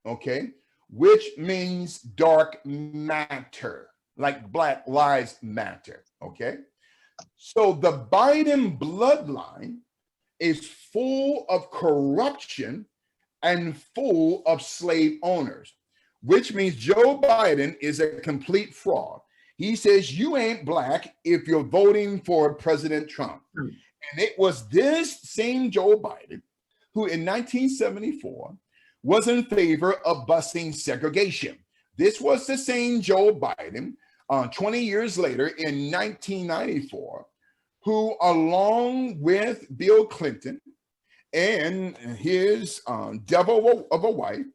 okay, which means dark matter, like Black Lives Matter, okay? So the Biden bloodline is full of corruption and full of slave owners, which means Joe Biden is a complete fraud. He says you ain't black if you're voting for President Trump. And it was this same Joe Biden who in 1974 was in favor of busing segregation. This was the same Joe Biden 20 years later in 1994 who, along with Bill Clinton and his devil of a wife,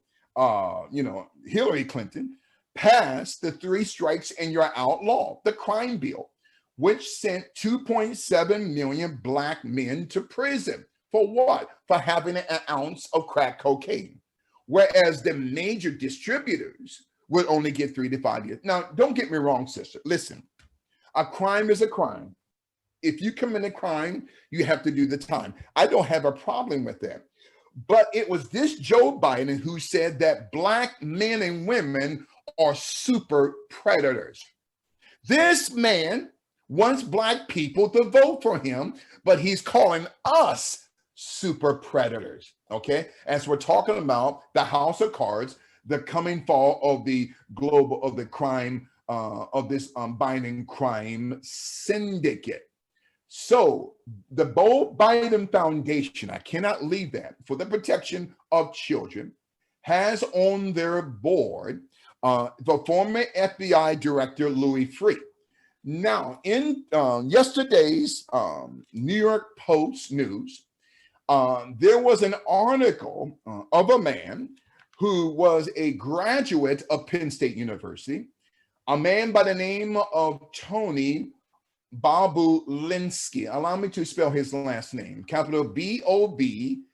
Hillary Clinton, passed the 3 strikes and you're out law, the crime bill, which sent 2.7 million black men to prison. For what? For having an ounce of crack cocaine. Whereas the major distributors would only get 3 to 5 years. Now, don't get me wrong, sister. Listen, a crime is a crime. If you commit a crime, you have to do the time. I don't have a problem with that. But it was this Joe Biden who said that black men and women are super predators. This man wants black people to vote for him, but he's calling us super predators, okay? As we're talking about the House of Cards, the coming fall of the crime, of this Biden crime syndicate. So the Biden Foundation, I cannot leave that, for the protection of children, has on their board the former FBI Director Louis Freeh. Now, in yesterday's New York Post news, there was an article of a man who was a graduate of Penn State University, a man by the name of Tony Bobulinski. Allow me to spell his last name. Capital B-O-B-U-L-I-N-S-K-I.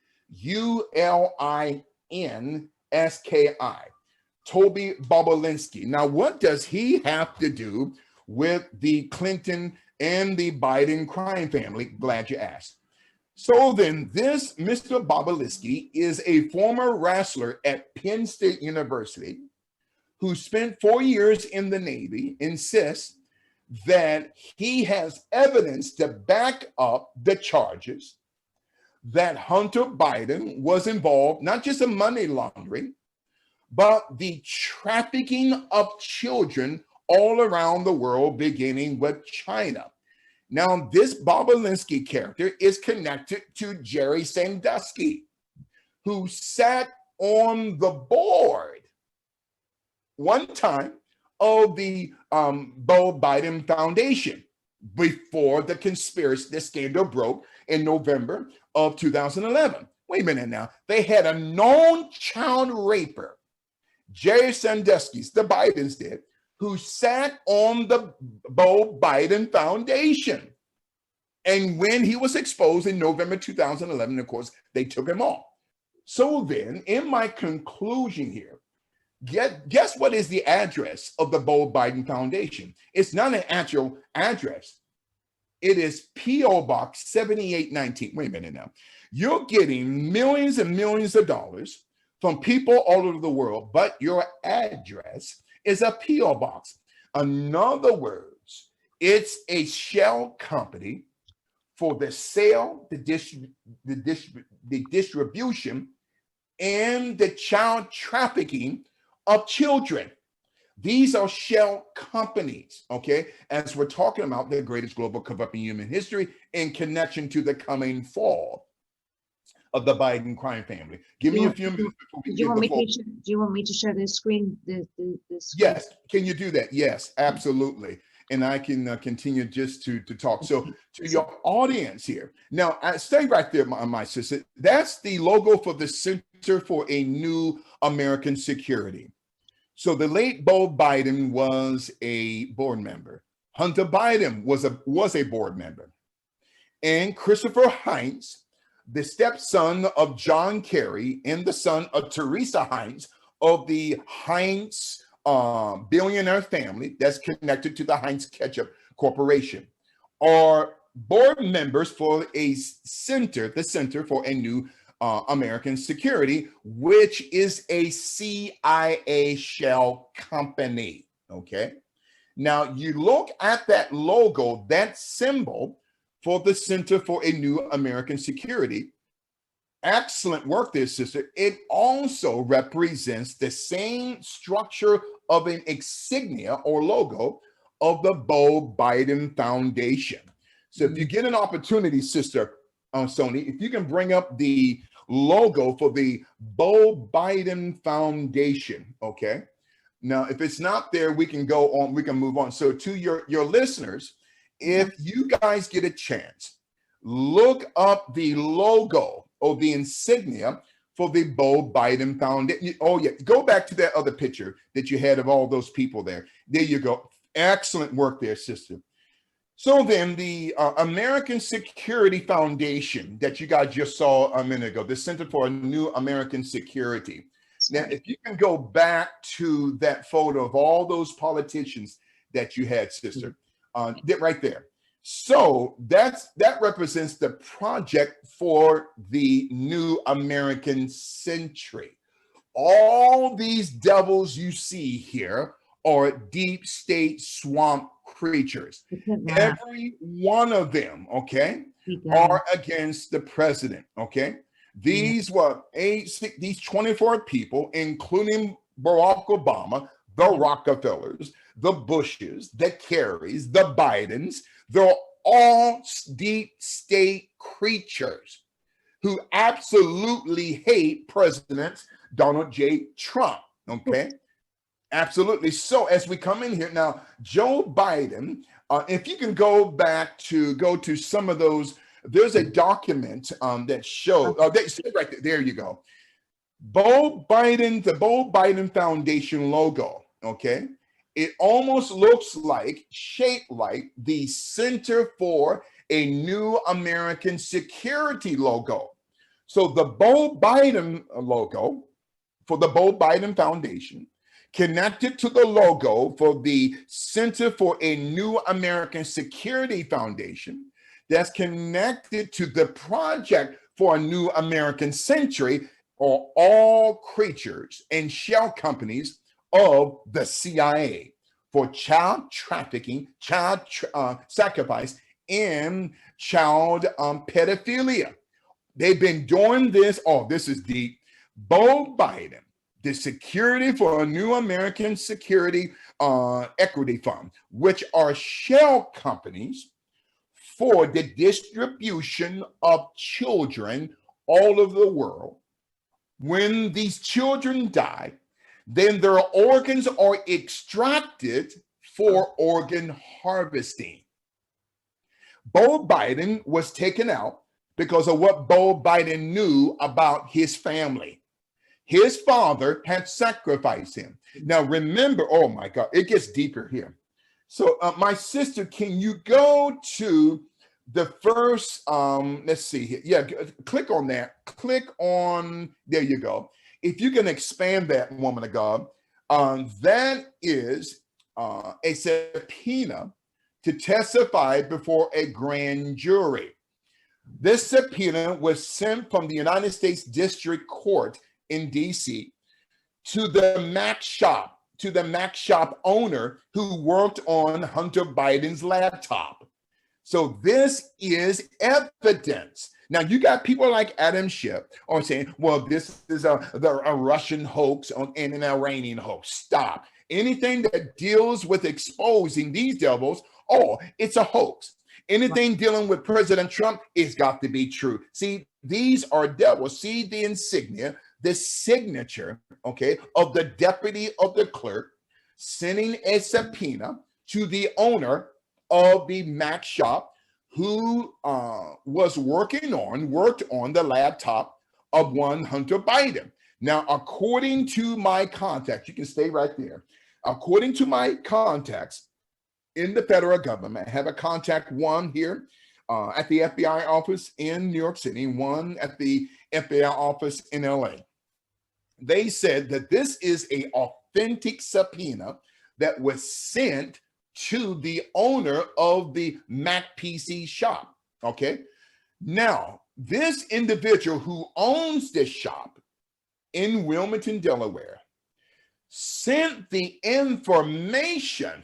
Toby Bobulinski. Now, what does he have to do with the Clinton and the Biden crime family? Glad you asked. So then this Mr. Bobulinski is a former wrestler at Penn State University who spent 4 years in the Navy, insists that he has evidence to back up the charges that Hunter Biden was involved, not just in money laundering, but the trafficking of children all around the world, beginning with China. Now, this Bobulinski character is connected to Jerry Sandusky, who sat on the board one time of the Beau Biden Foundation before the conspiracy, the scandal broke in November of 2011. Wait a minute now. They had a known child raper, Jerry Sandusky, the Bidens did, who sat on the Beau Biden Foundation. And when he was exposed in November 2011, of course, they took him off. So then, in my conclusion here, guess what is the address of the Beau Biden Foundation? It's not an actual address. It is P.O. Box 7819. Wait a minute now. You're getting millions and millions of dollars from people all over the world, but your address is a P.O. box. In other words, it's a shell company for the sale, the distribution, and the child trafficking of children. These are shell companies, okay? As we're talking about the greatest global cover-up in human history in connection to the coming fall of the Biden crime family. Give me a few minutes before we do you want me to show the screen? The screen? Yes, can you do that? Yes, absolutely. And I can continue just to talk. So to your audience here. Now, stay right there, my sister. That's the logo for the Center for a New American Security. So the late Beau Biden was a board member. Hunter Biden was a board member. And Christopher Heinz, the stepson of John Kerry and the son of Teresa Heinz of the Heinz billionaire family that's connected to the Heinz Ketchup Corporation, are board members for a center, the Center for a New American Security, which is a CIA shell company. Okay. Now you look at that logo, that symbol for the Center for a New American Security. Excellent work there, sister. It also represents the same structure of an insignia or logo of the Beau Biden Foundation. So if you get an opportunity, sister Soni, if you can bring up the logo for the Beau Biden Foundation, okay? Now, if it's not there, we can go on, we can move on. So to your listeners, if you guys get a chance, look up the logo or the insignia for the Beau Biden Foundation. Oh yeah, go back to that other picture that you had of all those people there. There you go. Excellent work there, sister. So then the American Security Foundation that you guys just saw a minute ago, the Center for a New American Security. Now, if you can go back to that photo of all those politicians that you had, sister, right there. So that represents the project for the new American century. All these devils you see here are deep state swamp creatures. Every one of them, okay, are against the president, okay? These were these 24 people, including Barack Obama, the Rockefellers, the Bushes, the Kerrys, the Bidens. They're all deep state creatures who absolutely hate President Donald J. Trump, okay? Absolutely. So as we come in here now, Joe Biden, if you can go to some of those, there's a document that shows, right there you go. Beau Biden, the Beau Biden Foundation logo, okay? It almost looks like, shaped like the Center for a New American Security logo. So the Beau Biden logo for the Beau Biden Foundation connected to the logo for the Center for a New American Security Foundation that's connected to the Project for a New American Century are all creatures and shell companies of the CIA for child trafficking, child sacrifice, and child pedophilia. They've been doing this. Oh, this is deep. Beau Biden, the Security for a New American Security Equity Fund, which are shell companies for the distribution of children all over the world. When these children die, then their organs are extracted for organ harvesting. Beau Biden was taken out because of what Beau Biden knew about his family. His father had sacrificed him. Now remember, oh my God, it gets deeper here. So my sister, can you go to the first, let's see here. Yeah, click on that. Click on, there you go. If you can expand that, woman of God, that is a subpoena to testify before a grand jury. This subpoena was sent from the United States District Court in DC to the Mac shop, owner who worked on Hunter Biden's laptop. So this is evidence. Now you got people like Adam Schiff are saying, well, this is a Russian hoax and an Iranian hoax. Stop. Anything that deals with exposing these devils, oh, it's a hoax. Anything dealing with President Trump, it's got to be true. See, these are devils. See the insignia, the signature, okay, of the deputy of the clerk sending a subpoena to the owner of the Mac shop who worked on the laptop of one Hunter Biden. Now, according to my contacts, you can stay right there. According to my contacts in the federal government, I have a contact one here at the FBI office in New York City, one at the FBI office in LA. They said that this is an authentic subpoena that was sent to the owner of the Mac PC shop. Okay. Now, this individual who owns this shop in Wilmington, Delaware, sent the information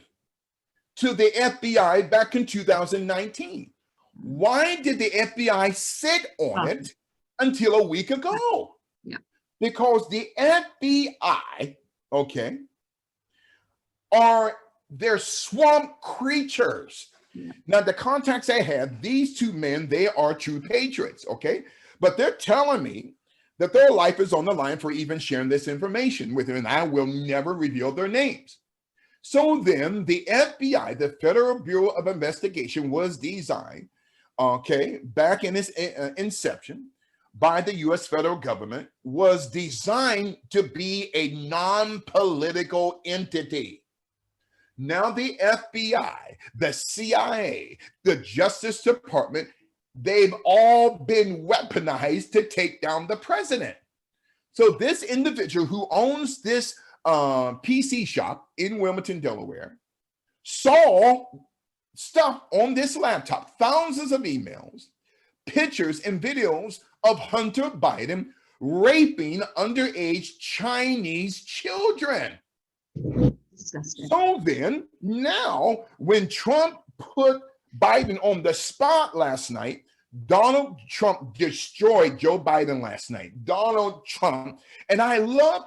to the FBI back in 2019. Why did the FBI sit on it until a week ago? Yeah. Because the FBI, okay, they're swamp creatures. Yeah. Now, the contacts I have, these two men, they are true patriots, okay? But they're telling me that their life is on the line for even sharing this information with them, and I will never reveal their names. So then the FBI, the Federal Bureau of Investigation, was designed, okay, back in its inception by the US federal government, was designed to be a non-political entity. Now the FBI, the CIA, the Justice Department, they've all been weaponized to take down the president. So this individual who owns this PC shop in Wilmington, Delaware, saw stuff on this laptop, thousands of emails, pictures and videos of Hunter Biden raping underage Chinese children. Disgusting. So then, now, when Trump put Biden on the spot last night, Donald Trump destroyed Joe Biden last night. Donald Trump, and I love,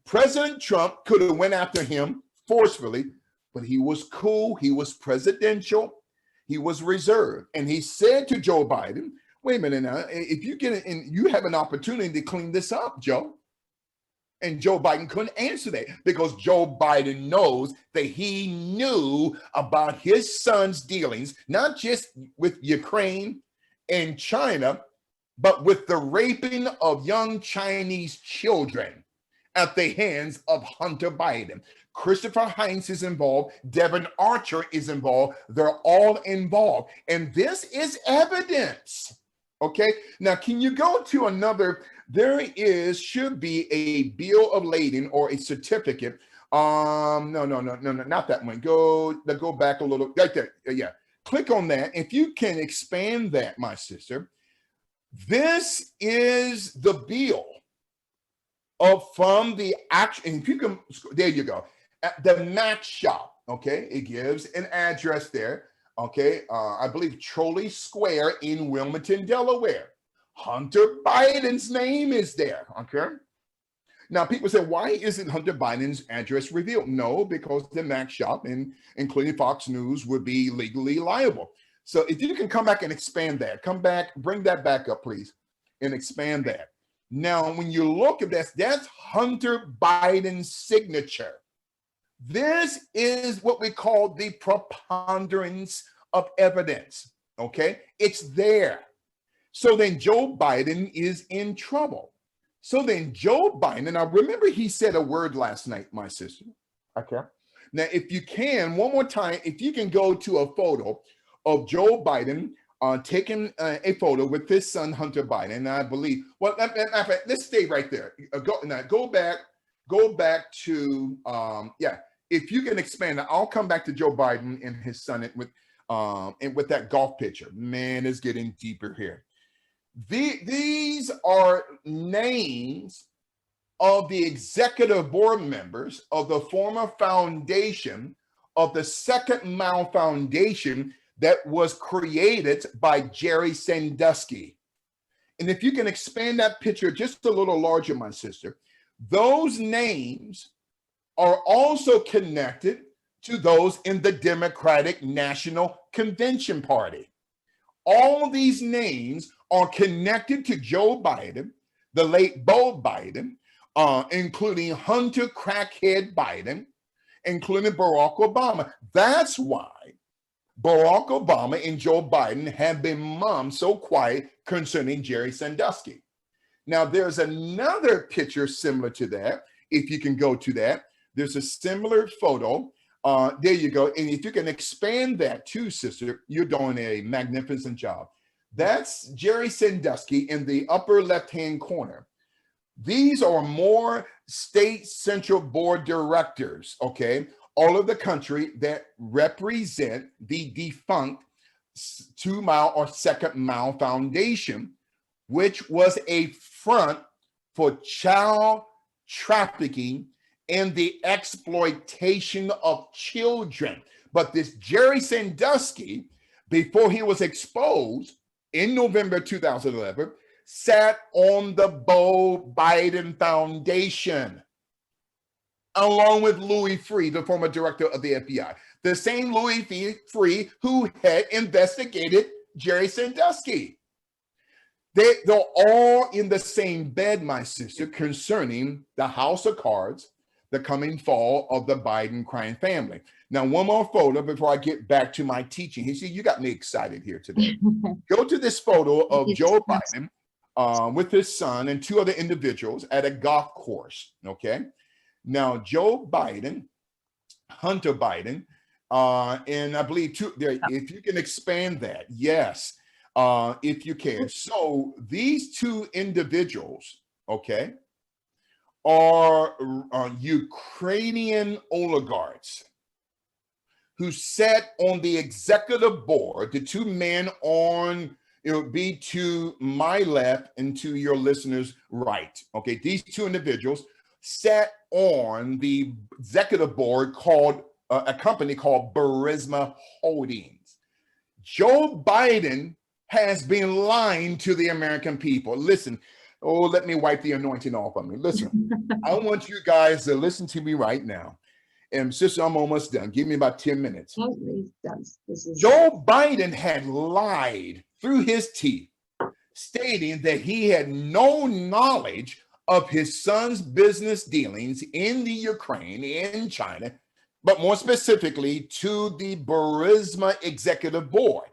President Trump could have went after him forcefully, but he was cool, he was presidential, he was reserved. And he said to Joe Biden, wait a minute now, if you get it and you have an opportunity to clean this up, Joe. And Joe Biden couldn't answer that because Joe Biden knows that he knew about his son's dealings, not just with Ukraine and China, but with the raping of young Chinese children at the hands of Hunter Biden. Christopher Heinz is involved. Devin Archer is involved. They're all involved. And this is evidence. Okay. Now, can you go to another? There should be a bill of lading or a certificate. No, not that one. Go back a little. Right there. Yeah. Click on that. If you can expand that, my sister. This is the bill from the action. And if you can, there you go. At the Mac shop. Okay. It gives an address there. Okay. I believe Trolley Square in Wilmington, Delaware. Hunter Biden's name is there, okay? Now, people say, why isn't Hunter Biden's address revealed? No, because the Mac shop, including Fox News, would be legally liable. So if you can come back and expand that, come back, bring that back up, please, and expand that. Now, when you look at this, that's Hunter Biden's signature. This is what we call the preponderance of evidence, okay? It's there. So then Joe Biden is in trouble. So then Joe Biden, and I remember he said a word last night, my sister. Okay. Now, if you can, one more time, if you can go to a photo of Joe Biden taking a photo with his son, Hunter Biden, and I believe, well, let's stay right there. Go back to, yeah, if you can expand it, I'll come back to Joe Biden and his son and with that golf picture. Man, it's getting deeper here. These are names of the executive board members of the former foundation of the Second Mile Foundation that was created by Jerry Sandusky. And if you can expand that picture just a little larger, my sister, those names are also connected to those in the Democratic National Convention Party. All these names are connected to Joe Biden, the late Beau Biden, including Hunter Crackhead Biden, including Barack Obama. That's why Barack Obama and Joe Biden have been mum so quiet concerning Jerry Sandusky. Now, there's another picture similar to that. If you can go to that, there's a similar photo There you go. And if you can expand that too, sister, you're doing a magnificent job. That's Jerry Sandusky in the upper left-hand corner. These are more state central board directors, okay, all over the country that represent the defunct 2 Mile or Second Mile Foundation, which was a front for child trafficking and the exploitation of children. But this Jerry Sandusky, before he was exposed in November 2011, sat on the Beau Biden Foundation, along with Louis Freeh, the former director of the FBI. The same Louis Freeh who had investigated Jerry Sandusky. They're all in the same bed, my sister, concerning the House of Cards, the coming fall of the Biden crime family. Now, one more photo before I get back to my teaching. You see, you got me excited here today. Go to this photo of Joe Biden with his son and 2 other individuals at a golf course, okay? Now, Joe Biden, Hunter Biden, and I believe if you can expand that, yes, if you can. So these 2 individuals, okay, are Ukrainian oligarchs who sat on the executive board. The 2 men on, it would be to my left and to your listeners' right. Okay, these 2 individuals sat on the executive board called a company called Burisma Holdings. Joe Biden has been lying to the American people. Listen, let me wipe the anointing off of me. Listen, I want you guys to listen to me right now. And sister, I'm almost done. Give me about 10 minutes. Joe Biden had lied through his teeth, stating that he had no knowledge of his son's business dealings in the Ukraine, in China, but more specifically to the Burisma executive board.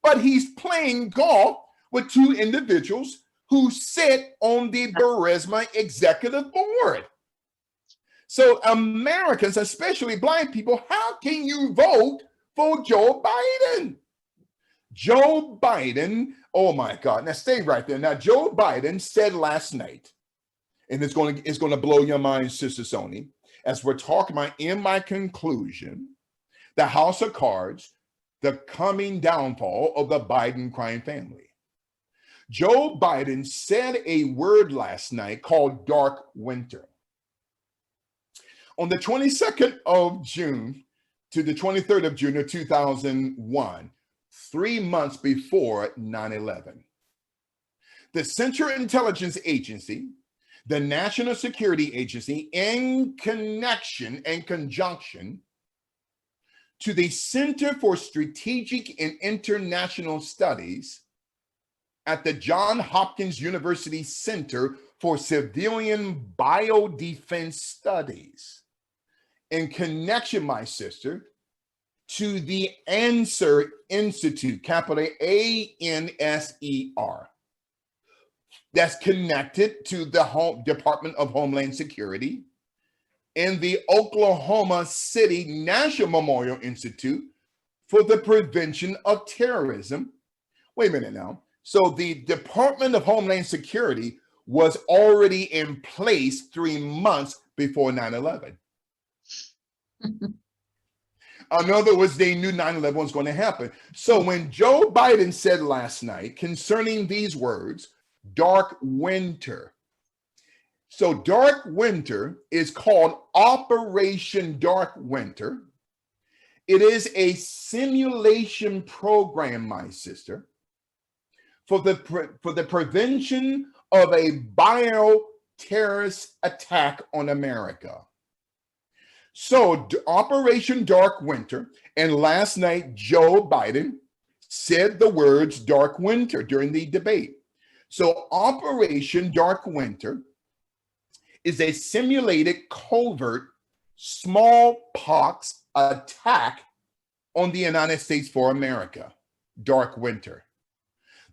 But he's playing golf with 2 individuals who sit on the Burisma executive board. So Americans, especially Black people, how can you vote for Joe Biden? Joe Biden, oh my God. Now stay right there. Now, Joe Biden said last night, and it's going to blow your mind, Sister Soni, as we're talking about in my conclusion, the House of Cards, the coming downfall of the Biden crime family. Joe Biden said a word last night called dark winter. On the 22nd of June to the 23rd of June of 2001, 3 months before 9/11, the Central Intelligence Agency, the National Security Agency, in connection and conjunction to the Center for Strategic and International Studies at the Johns Hopkins University Center for Civilian Biodefense Studies, in connection, my sister, to the ANSER Institute, capital ANSER, that's connected to the Department of Homeland Security, and the Oklahoma City National Memorial Institute for the Prevention of Terrorism. Wait a minute now. So the Department of Homeland Security was already in place 3 months before 9/11. In other words, they knew 9/11 was going to happen. So when Joe Biden said last night concerning these words, dark winter. So dark winter is called Operation Dark Winter. It is a simulation program, my sister, for the prevention of a bioterrorist attack on America. So Operation Dark Winter, and last night Joe Biden said the words dark winter during the debate. So Operation Dark Winter is a simulated covert smallpox attack on the United States for America, Dark Winter.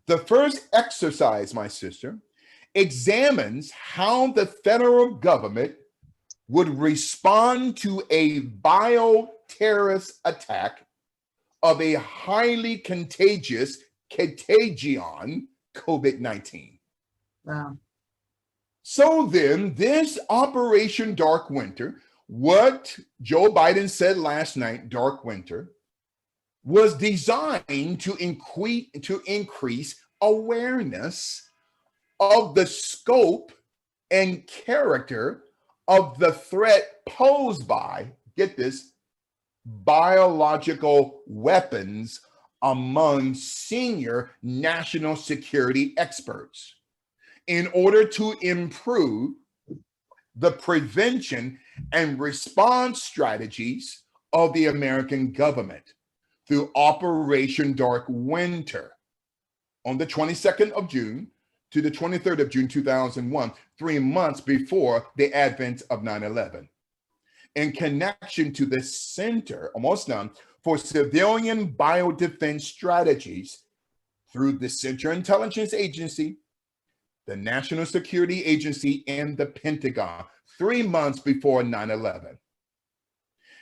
The first exercise, my sister, examines how the federal government would respond to a bioterrorist terrorist attack of a highly contagious contagion, COVID-19. Wow. So then this Operation Dark Winter, what Joe Biden said last night, Dark Winter, was designed to increase awareness of the scope and character of the threat posed by, get this, biological weapons among senior national security experts in order to improve the prevention and response strategies of the American government through Operation Dark Winter on the 22nd of June to the 23rd of June 2001, 3 months before the advent of 9/11. In connection to the Center, almost done, for Civilian Biodefense Strategies through the Central Intelligence Agency, the National Security Agency, and the Pentagon, 3 months before 9/11.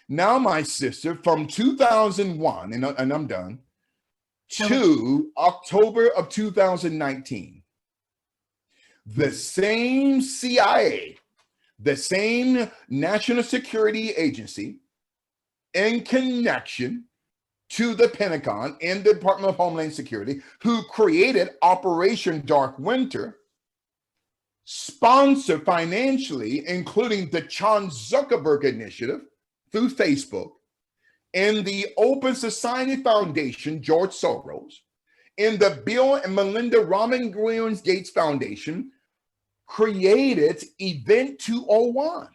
Now, my sister, from 2001, and I'm done, to October of 2019, the same CIA, the same National Security Agency, in connection to the Pentagon and the Department of Homeland Security, who created Operation Dark Winter, sponsored financially, including the Chan Zuckerberg Initiative through Facebook, and the Open Society Foundation, George Soros, and the Bill and Melinda Robin Williams Gates Foundation, created Event 201,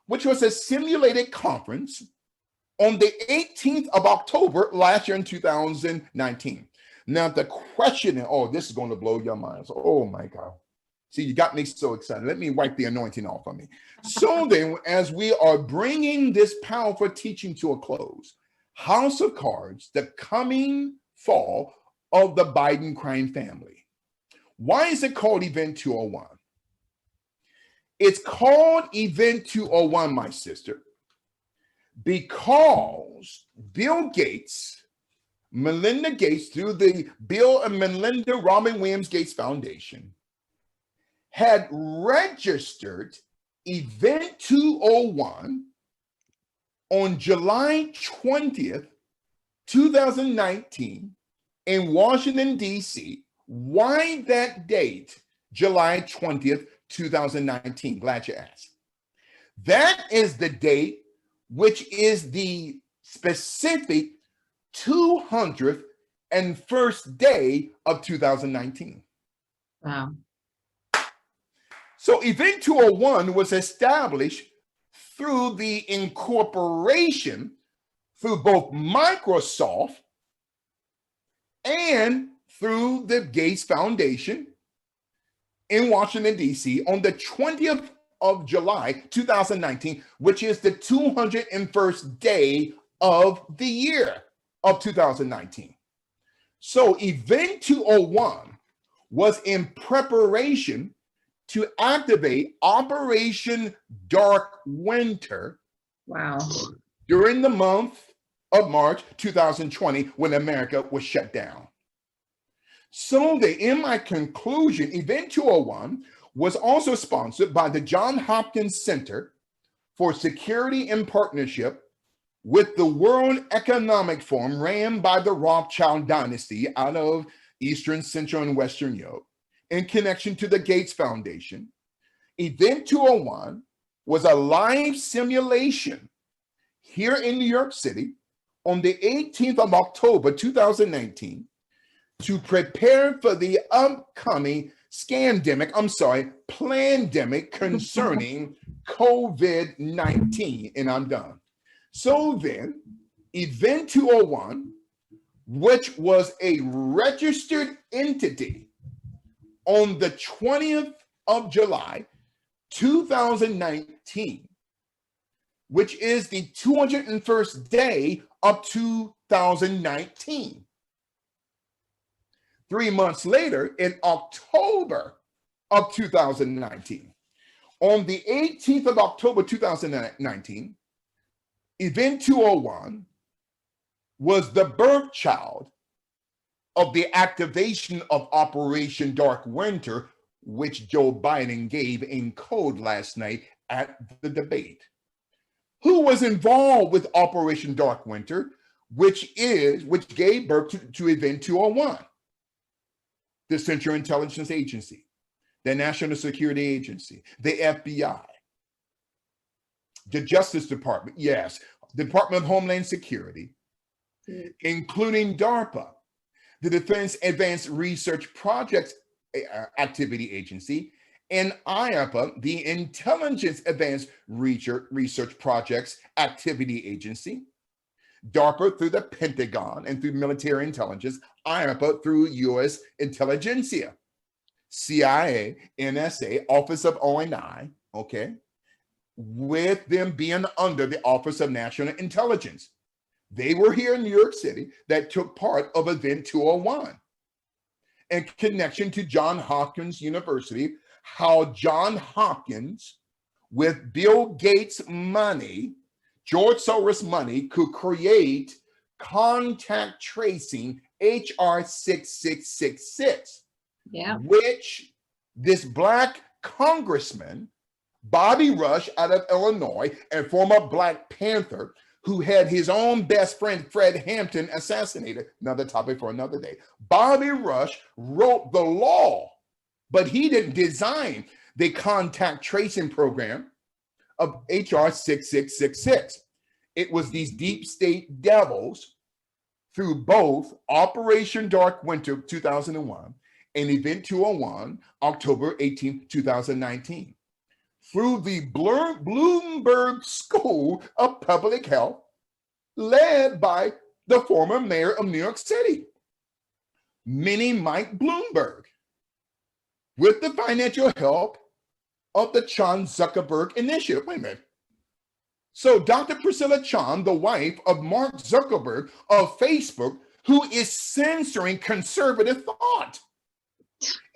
which was a simulated conference on the 18th of October last year in 2019. Now, the question, oh, this is going to blow your minds. Oh, my God. See, you got me so excited. Let me wipe the anointing off of me. So then, as we are bringing this powerful teaching to a close, House of Cards, the coming fall of the Biden crime family. Why is it called Event 201? It's called Event 201, my sister, because Bill Gates, Melinda Gates, through the Bill and Melinda Robin Williams Gates Foundation, had registered Event 201 on July 20th, 2019 in Washington, D.C. Why that date, July 20th, 2019? Glad you asked. That is the date which is the specific 201st day of 2019. Wow. So Event 201 was established through the incorporation through both Microsoft and through the Gates Foundation in Washington, D.C. on the 20th of July, 2019, which is the 201st day of the year of 2019. So Event 201 was in preparation to activate Operation Dark Winter. Wow. During the month of March 2020, when America was shut down. So in my conclusion, Event 201 was also sponsored by the Johns Hopkins Center for Security and Partnership with the World Economic Forum, ran by the Rothschild dynasty out of Eastern, Central, and Western Europe, in connection to the Gates Foundation. Event 201 was a live simulation here in New York City on the 18th of October, 2019, to prepare for the upcoming plandemic concerning COVID-19, and I'm done. So then, Event 201, which was a registered entity on the 20th of July, 2019, which is the 201st day of 2019. 3 months later, in October of 2019, on the 18th of October 2019, Event 201 was the birth child of the activation of Operation Dark Winter, which Joe Biden gave in code last night at the debate. Who was involved with Operation Dark Winter, which gave birth to Event 201? The Central Intelligence Agency, the National Security Agency, the FBI, the Justice Department, yes, Department of Homeland Security, including DARPA, the Defense Advanced Research Projects Activity Agency, and IAPA, the Intelligence Advanced Research Projects Activity Agency, DARPA through the Pentagon and through military intelligence, IAPA through U.S. Intelligentsia, CIA, NSA, Office of ONI, okay, with them being under the Office of National Intelligence. They were here in New York City that took part of Event 201 in connection to Johns Hopkins University, how Johns Hopkins, with Bill Gates' money, George Soros' money, could create contact tracing HR 6666, which this Black congressman, Bobby Rush out of Illinois, and former Black Panther, who had his own best friend, Fred Hampton, assassinated. Another topic for another day. Bobby Rush wrote the law, but he didn't design the contact tracing program of HR 6666. It was these deep state devils through both Operation Dark Winter 2001 and Event 201, October 18, 2019. Through the Bloomberg School of Public Health, led by the former mayor of New York City, Mini Mike Bloomberg, with the financial help of the Chan Zuckerberg Initiative. Wait a minute. So Dr. Priscilla Chan, the wife of Mark Zuckerberg of Facebook, who is censoring conservative thought.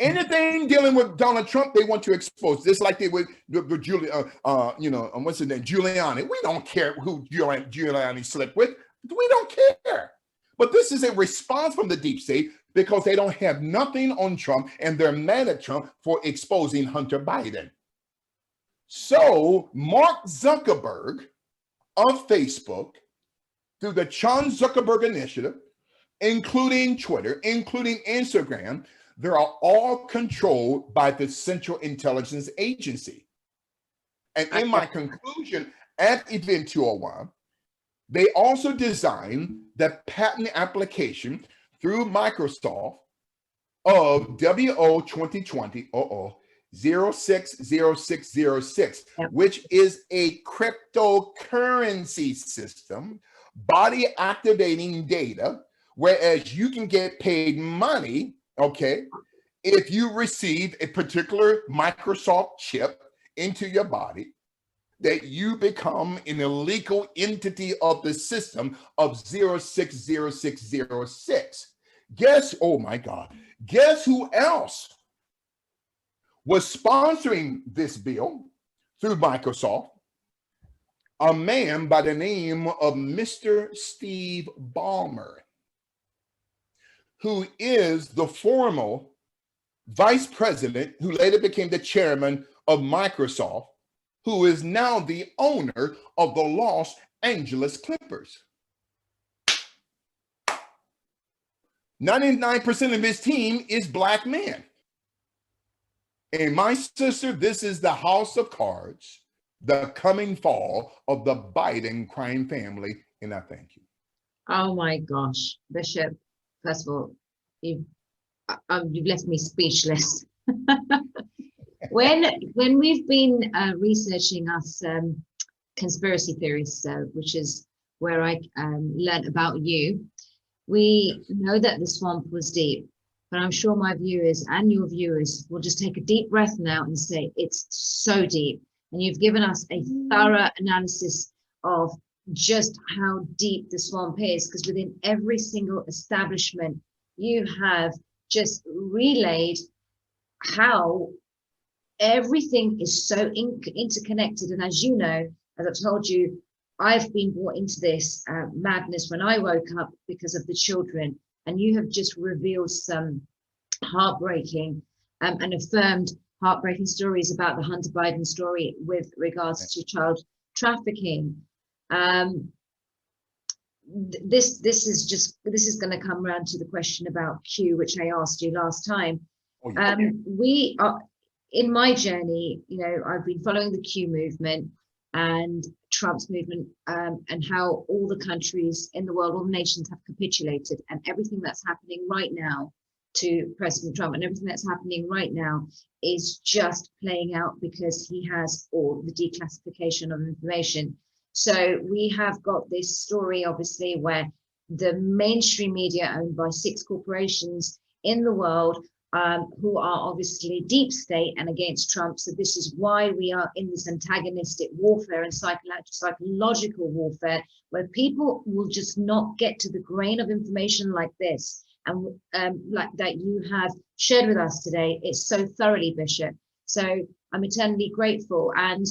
Anything dealing with Donald Trump, they want to expose. This like they would with what's his name, Giuliani. We don't care who Giuliani slept with. We don't care. But this is a response from the deep state because they don't have nothing on Trump and they're mad at Trump for exposing Hunter Biden. So Mark Zuckerberg of Facebook, through the Chan Zuckerberg Initiative, including Twitter, including Instagram, they are all controlled by the Central Intelligence Agency. And in my conclusion at Event 201, they also designed the patent application through Microsoft of WO 2020 060606, which is a cryptocurrency system, body activating data, whereas you can get paid money, okay, if you receive a particular Microsoft chip into your body, that you become an illegal entity of the system of 060606. Guess, oh my God, guess who else was sponsoring this bill through Microsoft? A man by the name of Mr. Steve Ballmer, who is the former vice president, who later became the chairman of Microsoft, who is now the owner of the Los Angeles Clippers. 99% of his team is Black men. And my sister, this is the house of cards, the coming fall of the Biden crime family, and I thank you. Oh my gosh, Bishop, first of all, you've left me speechless. When we've been researching us conspiracy theories, which is where I learned about you, we know that the swamp was deep, but I'm sure my viewers and your viewers will just take a deep breath now and say it's so deep. And you've given us a thorough analysis of just how deep the swamp is, because within every single establishment, you have just relayed how everything is so interconnected. And as you know, as I've told you I've been brought into this madness when I woke up because of the children, and you have just revealed some heartbreaking and affirmed heartbreaking stories about the Hunter Biden story with regards to child trafficking. This is going to come around to the question about Q, which I asked you last time. Oh, yeah. We are in my journey. You know, I've been following the Q movement and Trump's movement, and how all the countries in the world, all the nations have capitulated, and everything that's happening right now to President Trump and everything that's happening right now is just playing out because he has all the declassification of information. So we have got this story, obviously, where the mainstream media owned by 6 corporations in the world, who are obviously deep state and against Trump. So this is why we are in this antagonistic warfare and psychological warfare, where people will just not get to the grain of information like this, and like that you have shared with us today. It's so thoroughly, Bishop. So I'm eternally grateful. And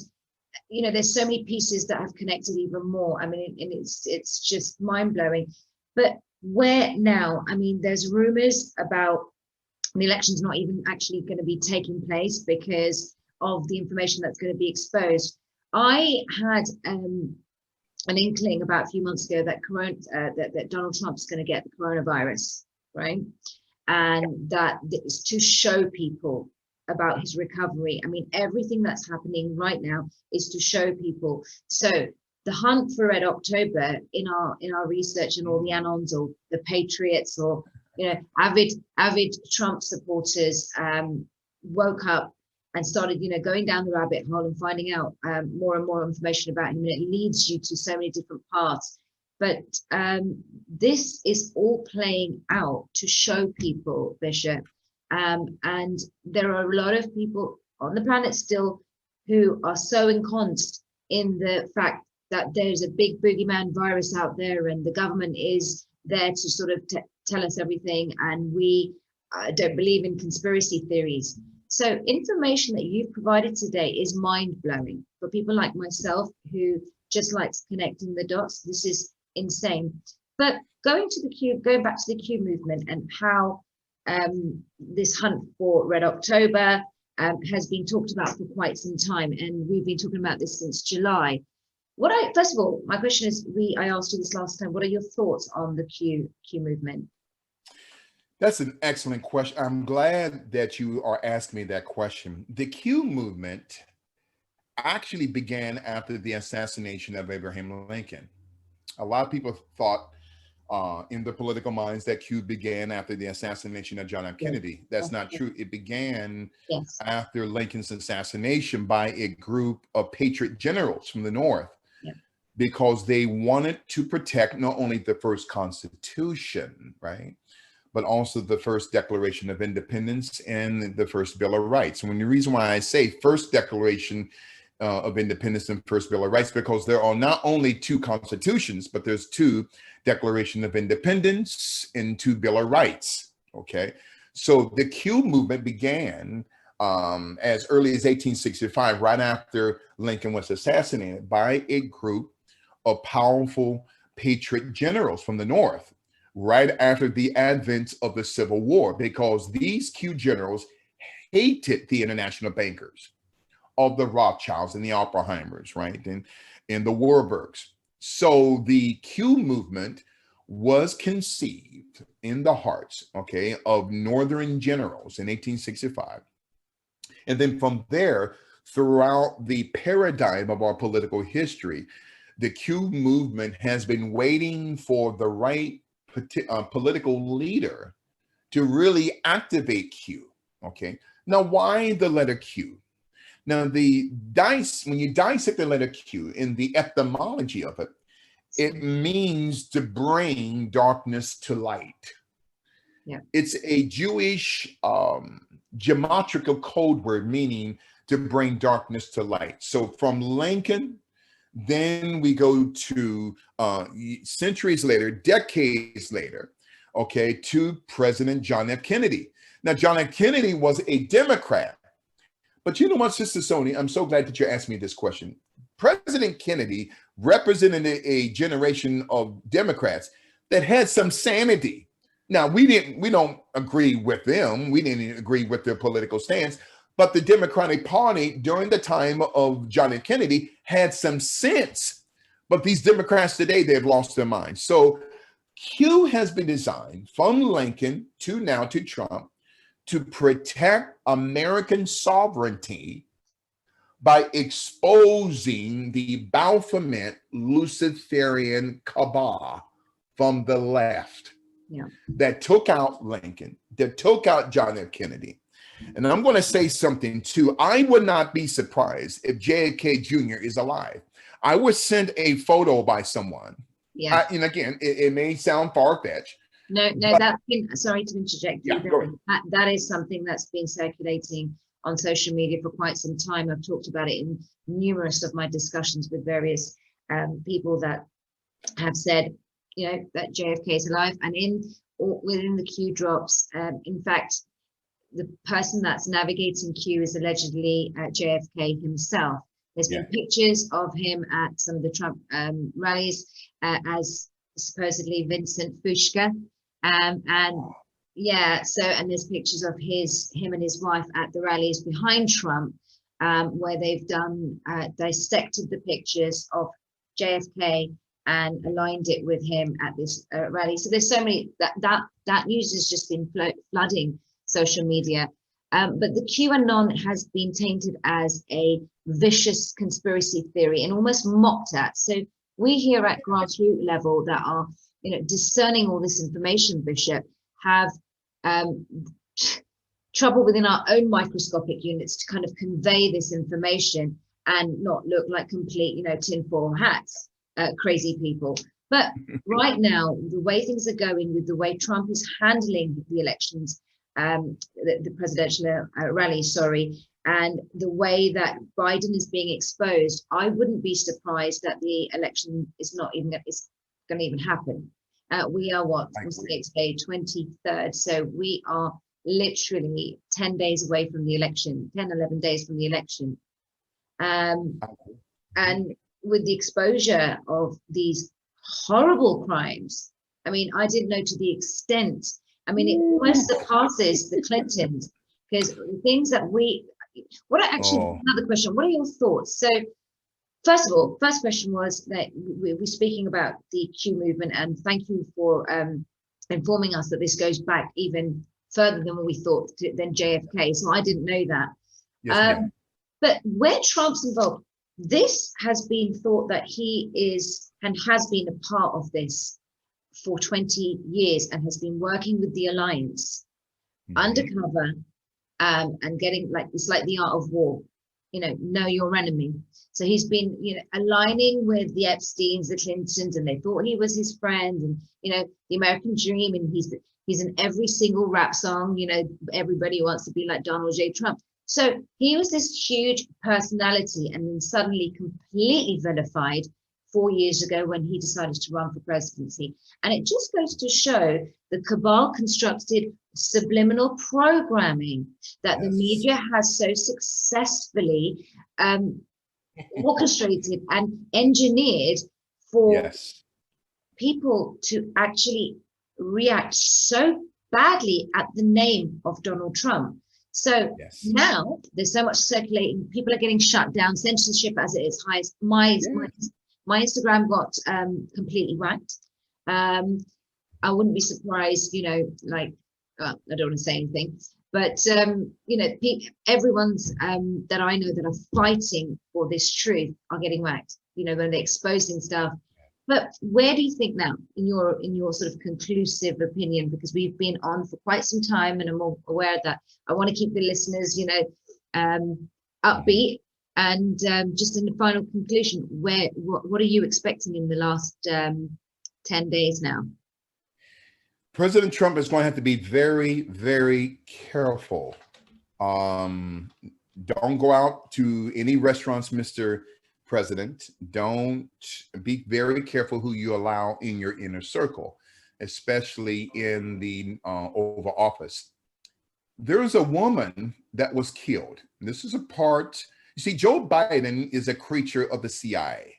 you know, there's so many pieces that have connected even more. I mean, and it's just mind-blowing. But where now? I mean, there's rumors about the election's not even actually going to be taking place because of the information that's going to be exposed. I had an inkling about a few months ago that that Donald Trump's going to get the coronavirus, right? And that is to show people about his recovery. I mean, everything that's happening right now is to show people. So the hunt for Red October in our research, and all the anons or the patriots or, you know, avid Trump supporters woke up and started, you know, going down the rabbit hole and finding out more and more information about him, and it leads you to so many different paths. But this is all playing out to show people, Bishop. And there are a lot of people on the planet still who are so ensconced in the fact that there's a big boogeyman virus out there, and the government is there to sort of tell us everything, and we don't believe in conspiracy theories. So information that you've provided today is mind-blowing for people like myself who just likes connecting the dots. This is insane. But going back to the Q movement and how this hunt for Red October has been talked about for quite some time, and we've been talking about this since July. First of all, my question is, I asked you this last time, what are your thoughts on the Q movement? That's an excellent question. I'm glad that you are asking me that question. The Q movement actually began after the assassination of Abraham Lincoln. A lot of people thought in the political minds that Q began after the assassination of John F. Kennedy. That's not true. It began after Lincoln's assassination by a group of patriot generals from the North, because they wanted to protect not only the first Constitution, right, but also the first Declaration of Independence and the first Bill of Rights. And the reason why I say first Declaration of Independence and first Bill of Rights, because there are not only 2 constitutions, but there's 2 Declaration of Independence and 2 Bill of Rights. Okay, so the Q movement began as early as 1865, right after Lincoln was assassinated, by a group of powerful patriot generals from the North, right after the advent of the Civil War, because these Q generals hated the international bankers of the Rothschilds and the Oppenheimers, right, and the Warburgs. So the Q movement was conceived in the hearts, okay, of Northern generals in 1865. And then from there, throughout the paradigm of our political history, the Q movement has been waiting for the right political leader to really activate Q, okay? Now, why the letter Q? Now, when you dissect the letter Q in the etymology of it, it means to bring darkness to light. Yeah. It's a Jewish geometrical code word meaning to bring darkness to light. So from Lincoln, then we go to centuries later, decades later, okay, to President John F. Kennedy. Now, John F. Kennedy was a Democrat. But you know what, Sister Soni, I'm so glad that you asked me this question. President Kennedy represented a generation of Democrats that had some sanity. Now, we don't agree with them. We didn't agree with their political stance, but the Democratic Party during the time of John F. Kennedy had some sense. But these Democrats today, they've lost their minds. So Q has been designed from Lincoln to now to Trump to protect American sovereignty by exposing the Baphomet Luciferian cabal from the left that took out Lincoln, that took out John F. Kennedy. And I'm going to say something too. I would not be surprised if JFK Jr. is alive. I was sent a photo by someone. Yeah. And again, it may sound far-fetched. No, that's been, sorry to interject. Yeah, that is something that's been circulating on social media for quite some time. I've talked about it in numerous of my discussions with various people that have said, you know, that JFK is alive. And within the Q drops, in fact, the person that's navigating Q is allegedly JFK himself. There's been pictures of him at some of the Trump rallies as supposedly Vincent Fushka. And there's pictures of him and his wife at the rallies behind Trump, where they've done dissected the pictures of JFK and aligned it with him at this rally. So there's so many that news has just been flooding social media. But the QAnon has been tainted as a vicious conspiracy theory and almost mocked at. So we here at grassroots level that are, you know, discerning all this information, Bishop, have trouble within our own microscopic units to kind of convey this information and not look like complete, you know, tinfoil hats, crazy people. But right now, the way things are going with the way Trump is handling the elections, the presidential rally, and the way that Biden is being exposed, I wouldn't be surprised that the election is not even going to even happen. We are what's the next day, 23rd. So we are literally 10 days away from the election, 10, 11 days from the election. And with the exposure of these horrible crimes, I mean, I didn't know to the extent, I mean, it almost surpasses the Clintons, because the things that another question, what are your thoughts? So first of all, first question was that we were speaking about the Q movement, and thank you for informing us that this goes back even further than we thought, than JFK. So I didn't know that. Yes, but where Trump's involved, this has been thought that he is and has been a part of this for 20 years and has been working with the alliance undercover and getting, like, it's like the art of war, you know your enemy. So he's been, you know, aligning with the Epsteins, the Clintons, and they thought he was his friend, and, you know, the American dream, and he's in every single rap song, you know, everybody wants to be like Donald J. Trump. So he was this huge personality and then suddenly completely vilified 4 years ago when he decided to run for presidency. And it just goes to show the cabal constructed subliminal programming that the media has so successfully orchestrated and engineered for people to actually react so badly at the name of Donald Trump. So now there's so much circulating, people are getting shut down, censorship as it is highest. My Instagram got completely whacked. I wouldn't be surprised, you know, like, I don't want to say anything, but, you know, everyone's that I know that are fighting for this truth are getting whacked, you know, when they're exposing stuff. But where do you think now, in your sort of conclusive opinion, because we've been on for quite some time and I'm aware that I want to keep the listeners, you know, upbeat, and just in the final conclusion, what are you expecting in the last 10 days now? President Trump is going to have to be very, very careful. Don't go out to any restaurants, Mr. President. Don't be very careful who you allow in your inner circle, especially in the Oval Office. There is a woman that was killed. This is a part You see, Joe Biden is a creature of the CIA,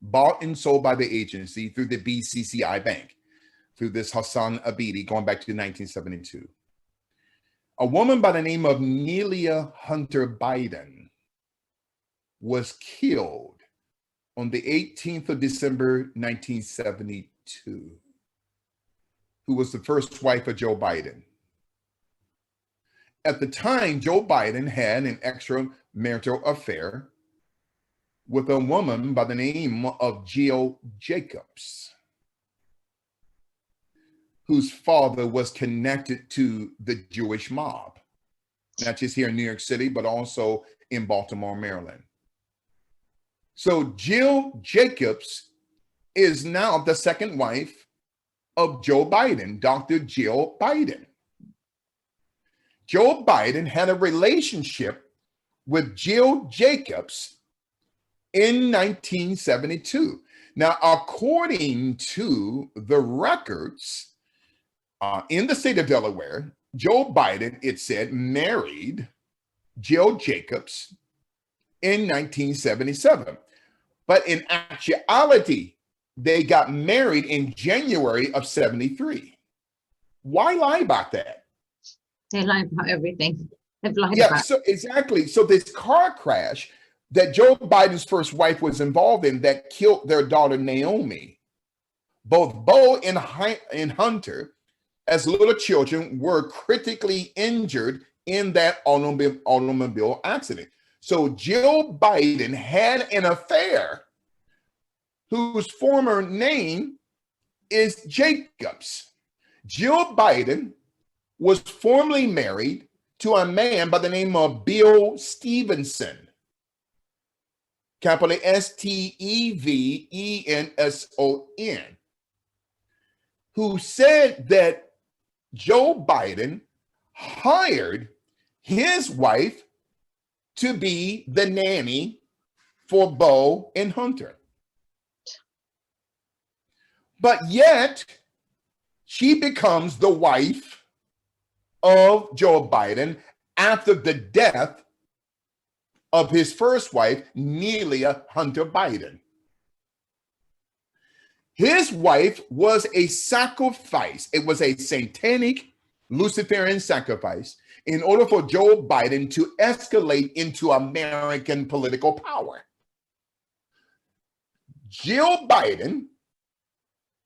bought and sold by the agency through the BCCI Bank, through this Hassan Abidi going back to 1972. A woman by the name of Nelia Hunter Biden was killed on the 18th of December, 1972, who was the first wife of Joe Biden. At the time, Joe Biden had an extramarital affair with a woman by the name of Jill Jacobs, whose father was connected to the Jewish mob, not just here in New York City, but also in Baltimore, Maryland. So Jill Jacobs is now the second wife of Joe Biden, Dr. Jill Biden. Joe Biden had a relationship with Jill Jacobs in 1972. Now, according to the records in the state of Delaware, Joe Biden, it said, married Jill Jacobs in 1977. But in actuality, they got married in January of 73. Why lie about that? They lie about everything. They've lied Yeah, about. so exactly. So this car crash that Joe Biden's first wife was involved in that killed their daughter Naomi, both Bo and Hunter, as little children, were critically injured in that automobile accident. So Jill Biden had an affair whose former name is Jacobs. Jill Biden was formerly married to a man by the name of Bill Stevenson, capital Stevenson, who said that Joe Biden hired his wife to be the nanny for Bo and Hunter. But yet, she becomes the wife of Joe Biden after the death of his first wife, Nelia Hunter Biden. His wife was a sacrifice. It was a satanic Luciferian sacrifice in order for Joe Biden to escalate into American political power. Jill Biden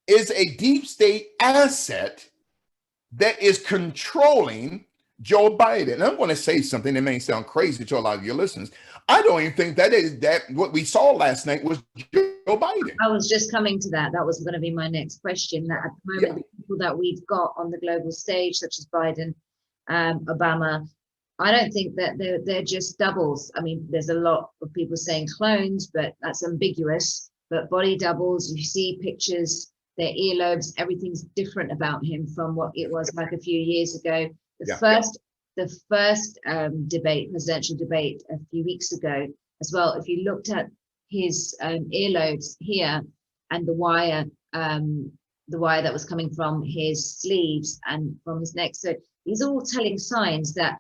is a deep state asset that is controlling Joe Biden. And I'm going to say something that may sound crazy to a lot of your listeners. I don't even think that what we saw last night was Joe Biden. I was just coming to that. That was going to be my next question. That at the moment, the people that we've got on the global stage, such as Biden, Obama, I don't think that they're just doubles. I mean, there's a lot of people saying clones, but that's ambiguous. But body doubles, you see pictures, their earlobes, everything's different about him from what it was like a few years ago. The first presidential debate a few weeks ago as well, if you looked at his earlobes here and the wire that was coming from his sleeves and from his neck, so these are all telling signs that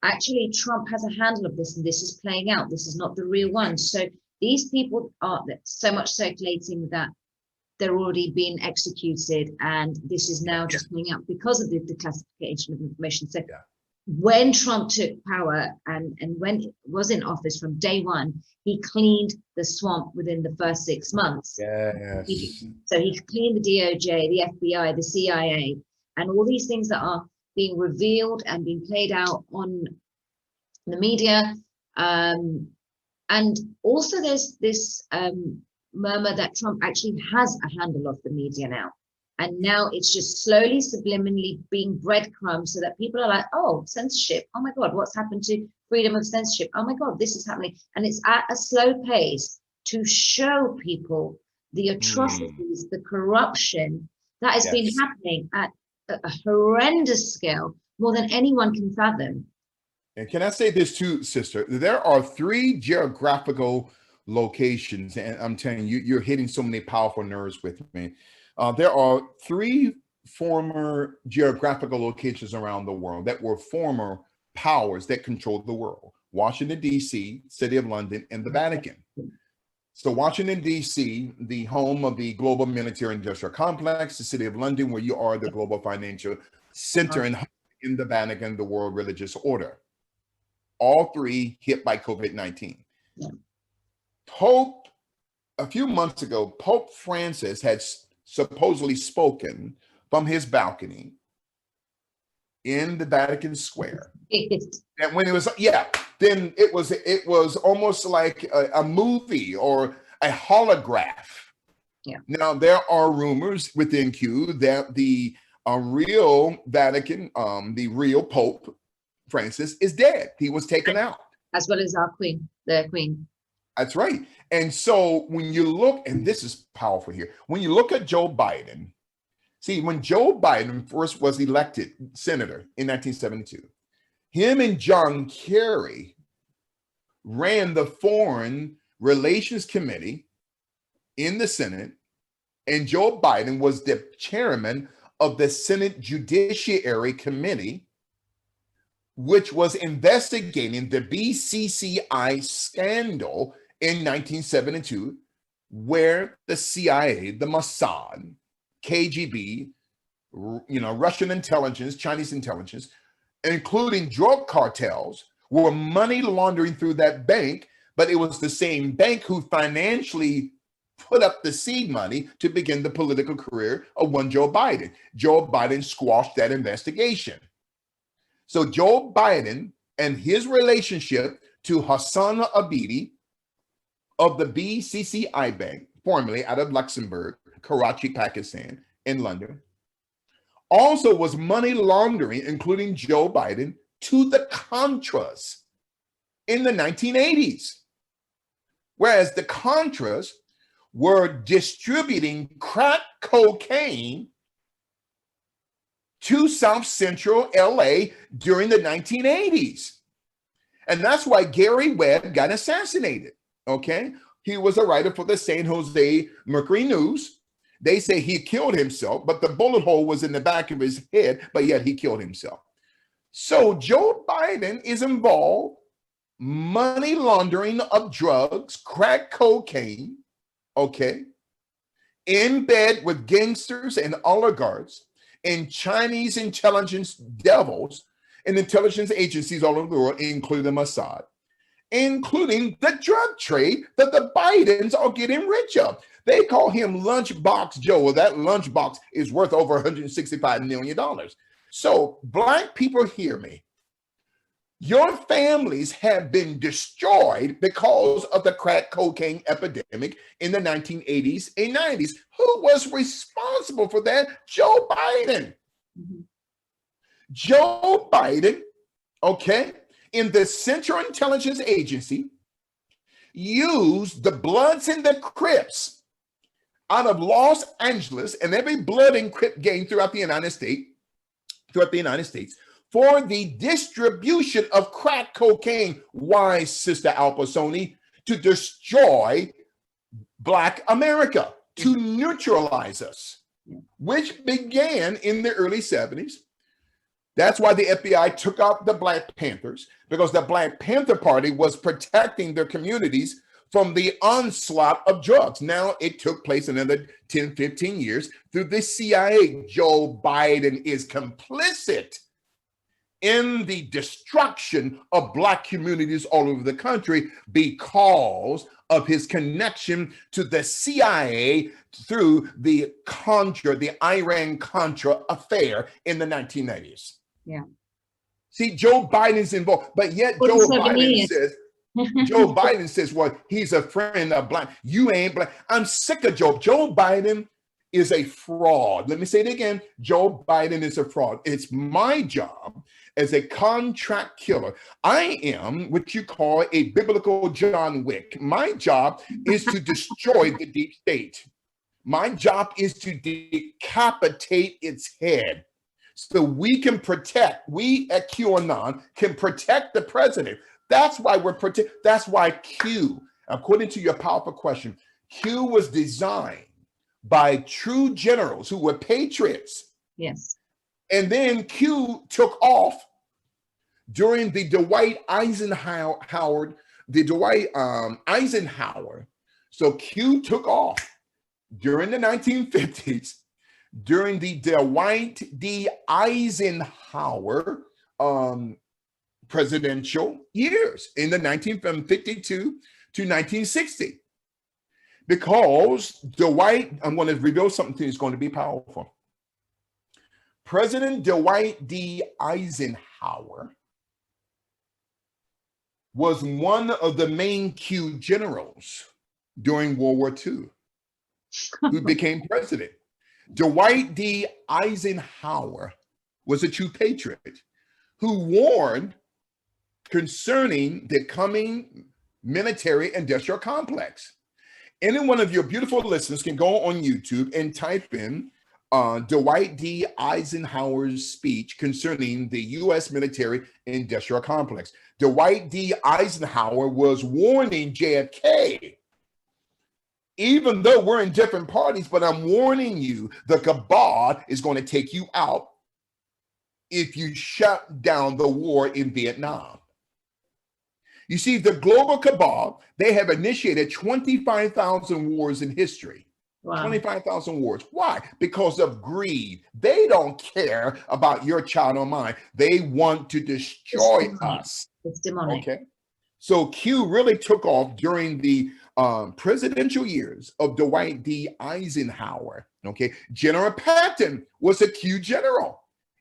actually Trump has a handle of this and this is playing out. This is not the real one. So these people are so much circulating that they're already being executed, and this is now just coming out because of the classification of information. So when Trump took power and when he was in office from day one, he cleaned the swamp within the first 6 months. So he cleaned the DOJ, the FBI, the CIA, and all these things that are being revealed and being played out on the media. And also there's this murmur that Trump actually has a handle of the media now. And now it's just slowly, subliminally being breadcrumbs so that people are like, oh, censorship. Oh my God, what's happened to freedom of censorship? Oh my God, this is happening. And it's at a slow pace to show people the atrocities, the corruption that has been happening at a horrendous scale, more than anyone can fathom. And can I say this too, sister? There are 3 geographical locations, and I'm telling you, you're hitting so many powerful nerves with me. There are 3 former geographical locations around the world that were former powers that controlled the world. Washington, D.C., City of London, and the Vatican. So Washington, D.C., the home of the global military industrial complex, the City of London, where you are the global financial center, and in the Vatican, the world religious order. All three hit by COVID-19. Yeah. Pope, a few months ago, Pope Francis had supposedly spoken from his balcony in the Vatican Square. And when it was, then it was almost like a movie or a holograph. Yeah. Now, there are rumors within Q that the real Vatican, the real Pope Francis is dead. He was taken out. As well as our queen, the queen. That's right. And so when you look, and this is powerful here, when you look at Joe Biden, see, when Joe Biden first was elected senator in 1972, him and John Kerry ran the Foreign Relations Committee in the Senate, and Joe Biden was the chairman of the Senate Judiciary Committee, which was investigating the BCCI scandal in 1972, where the CIA, the Mossad, KGB, Russian intelligence, Chinese intelligence, including drug cartels, were money laundering through that bank, but it was the same bank who financially put up the seed money to begin the political career of one Joe Biden. Joe Biden squashed that investigation. So Joe Biden and his relationship to Hassan Abidi of the BCCI Bank, formerly out of Luxembourg, Karachi, Pakistan, and London, also was money laundering, including Joe Biden, to the Contras in the 1980s. Whereas the Contras were distributing crack cocaine to South Central LA during the 1980s. And that's why Gary Webb got assassinated, okay? He was a writer for the San Jose Mercury News. They say he killed himself, but the bullet hole was in the back of his head, but yet he killed himself. So Joe Biden is involved, money laundering of drugs, crack cocaine, okay, in bed with gangsters and oligarchs and Chinese intelligence devils and intelligence agencies all over the world, including Mossad, including the drug trade that the Bidens are getting rich of. They call him Lunchbox Joe. Well, that lunchbox is worth over $165 million. So Black people, hear me. Your families have been destroyed because of the crack cocaine epidemic in the 1980s and 90s. Who was responsible for that? Joe Biden. Mm-hmm. Joe Biden, okay, in the Central Intelligence Agency, used the Bloods and the Crips out of Los Angeles and every Blood and Crip gang throughout the United States, for the distribution of crack cocaine. Why, Sister Alpa Soni? To destroy Black America, to neutralize us, which began in the early 70s. That's why the FBI took out the Black Panthers, because the Black Panther Party was protecting their communities from the onslaught of drugs. Now it took place another 10, 15 years through the CIA. Joe Biden is complicit in the destruction of Black communities all over the country because of his connection to the CIA through the Iran-Contra affair in the 1990s. Yeah. See, Joe Biden's involved, but yet Joe Biden says, well, he's a friend of Black. You ain't Black. I'm sick of Joe. Joe Biden is a fraud. Let me say it again. Joe Biden is a fraud. It's my job as a contract killer. I am what you call a biblical John Wick. My job is to destroy the deep state. My job is to decapitate its head so we at QAnon can protect the president. That's why that's why Q, according to your powerful question, Q was designed by true generals who were patriots. Yes. And then Q took off during the Dwight Eisenhower, Eisenhower. So Q took off during the 1950s, during the Dwight D. Eisenhower presidential years in the 1952 to 1960. Because Dwight, I'm going to reveal something that's going to be powerful. President Dwight D. Eisenhower was one of the main Q generals during World War II who became president. Dwight D. Eisenhower was a true patriot who warned concerning the coming military industrial complex. Any one of your beautiful listeners can go on YouTube and type in Dwight D. Eisenhower's speech concerning the U.S. military industrial complex. Dwight D. Eisenhower was warning JFK, even though we're in different parties, but I'm warning you, the cabal is going to take you out if you shut down the war in Vietnam. You see, the global cabal, they have initiated 25,000 wars in history. Wow. 25,000 wars. Why? Because of greed. They don't care about your child or mine. They want to destroy us. It's demonic. Okay. So Q really took off during the presidential years of Dwight D. Eisenhower. Okay. General Patton was a Q general.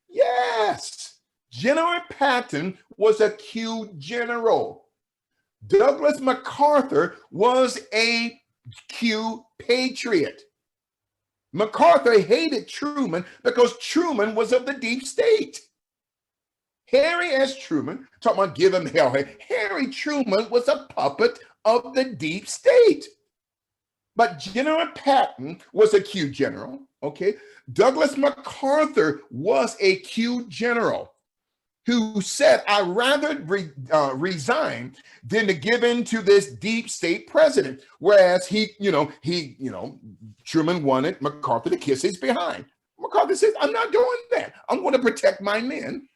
Yes. General Patton was a Q general. Douglas MacArthur was a Q patriot. MacArthur hated Truman because Truman was of the deep state. Harry S. Truman, talking about give him hell, Harry Truman was a puppet of the deep state. But General Patton was a Q general, okay? Douglas MacArthur was a Q general who said, I'd rather resign than to give in to this deep state president. Whereas Truman wanted MacArthur to kiss his behind. MacArthur says, I'm not doing that. I'm going to protect my men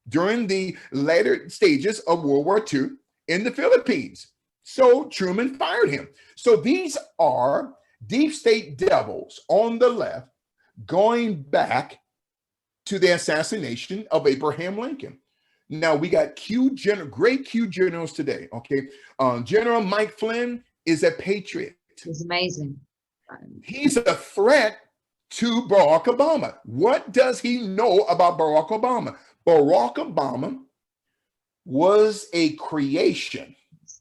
during the later stages of World War II in the Philippines. So Truman fired him. So these are deep state devils on the left going back to the assassination of Abraham Lincoln. Now we got great Q generals today. Okay, General Mike Flynn is a patriot. He's amazing. He's a threat to Barack Obama. What does he know about Barack Obama? Barack Obama was a creation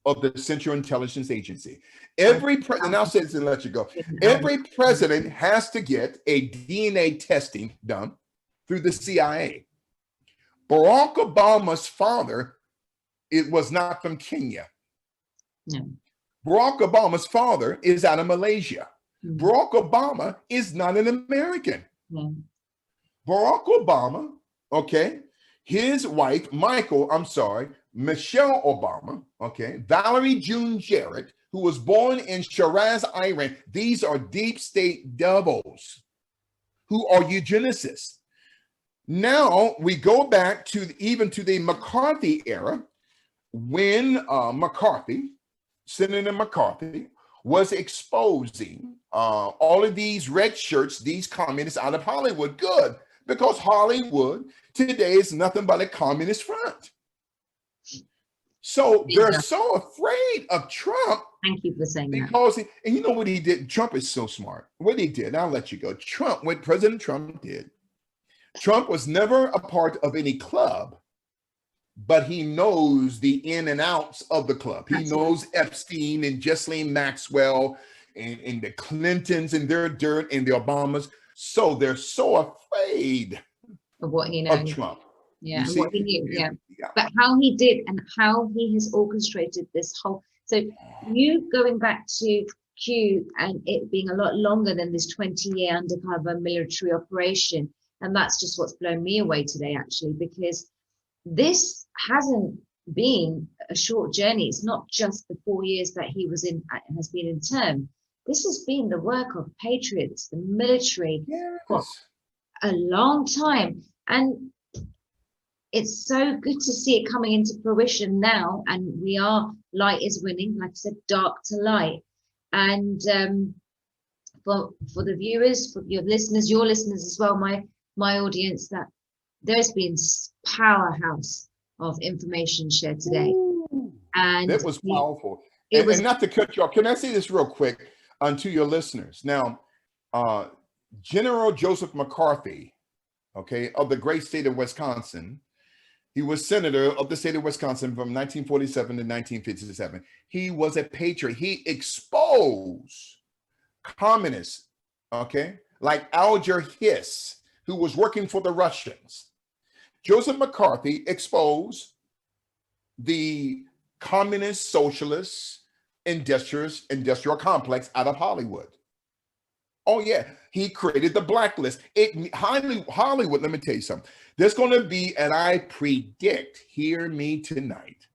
of the Central Intelligence Agency. Every president, now says and let you go. Every president has to get a DNA testing done through the CIA. Barack Obama's father, it was not from Kenya. No. Barack Obama's father is out of Malaysia. Barack Obama is not an American. Barack Obama, okay, his wife, Michelle Obama, okay, Valerie June Jarrett, who was born in Shiraz, Iran. These are deep state devils who are eugenicists. Now we go back to even to the McCarthy era when Senator McCarthy was exposing all of these red shirts, these communists out of Hollywood. Good, because Hollywood today is nothing but a communist front. So they're so afraid of Trump. Thank you for saying that. Because, and you know what he did? Trump is so smart. What he did, I'll let you go. What President Trump did, Trump was never a part of any club, but he knows the in and outs of the club. He knows Epstein and Ghislaine Maxwell and the Clintons and their dirt and the Obamas. So they're so afraid of what he knows. Of Trump. Yeah, and what he knew, yeah. But how he did and how he has orchestrated this whole. So you going back to Q and it being a lot longer than this 20-year undercover military operation. And that's just what's blown me away today, actually, because this hasn't been a short journey. It's not just the 4 years that he was in, has been in term. This has been the work of patriots, the military, for a long time. And it's so good to see it coming into fruition now, and light is winning, like I said, dark to light. And for the viewers, for your listeners as well, my audience, that there's been powerhouse of information shared today. Ooh, And that was powerful. And not to cut you off, can I say this real quick to your listeners? Now, General Joseph McCarthy, okay, of the great state of Wisconsin, he was senator of the state of Wisconsin from 1947 to 1957. He was a patriot. He exposed communists, okay, like Alger Hiss, who was working for the Russians. Joseph McCarthy exposed the communist, socialist, industrial complex out of Hollywood. Oh yeah, he created the blacklist. Hollywood, let me tell you something. There's going to be, and I predict, hear me tonight,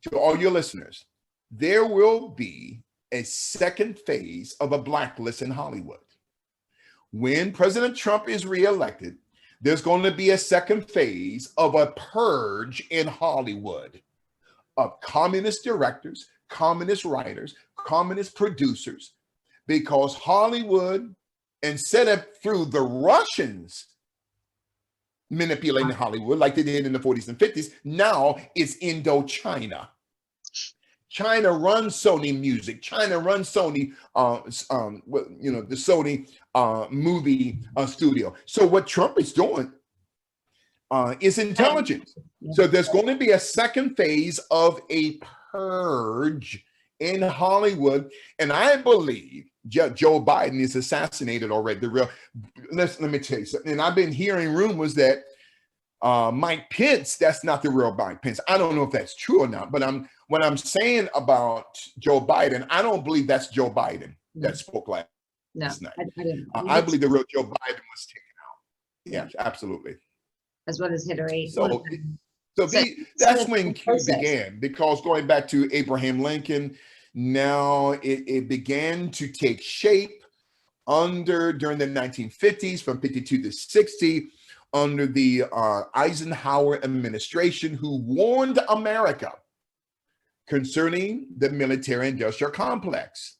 to all your listeners, there will be a second phase of a blacklist in Hollywood. When President Trump is reelected, there's going to be a second phase of a purge in Hollywood of communist directors, communist writers, communist producers, because Hollywood, instead of through the Russians manipulating Hollywood like they did in the 40s and 50s, now it's Indochina. China runs Sony Music. China runs Sony, the Sony movie studio. So what Trump is doing is intelligence. So there's going to be a second phase of a purge in Hollywood, and I believe Joe Biden is assassinated already. Let me tell you something. And I've been hearing rumors that Mike Pence, that's not the real Mike Pence. I don't know if that's true or not, but what I'm saying about Joe Biden, I don't believe that's Joe Biden that spoke last night. I believe the real Joe Biden was taken out. Yes, absolutely. As well as Hillary. That's when Q began, because going back to Abraham Lincoln, now it began to take shape during the 1950s, from 52 to 60, under the Eisenhower administration, who warned America concerning the military-industrial complex.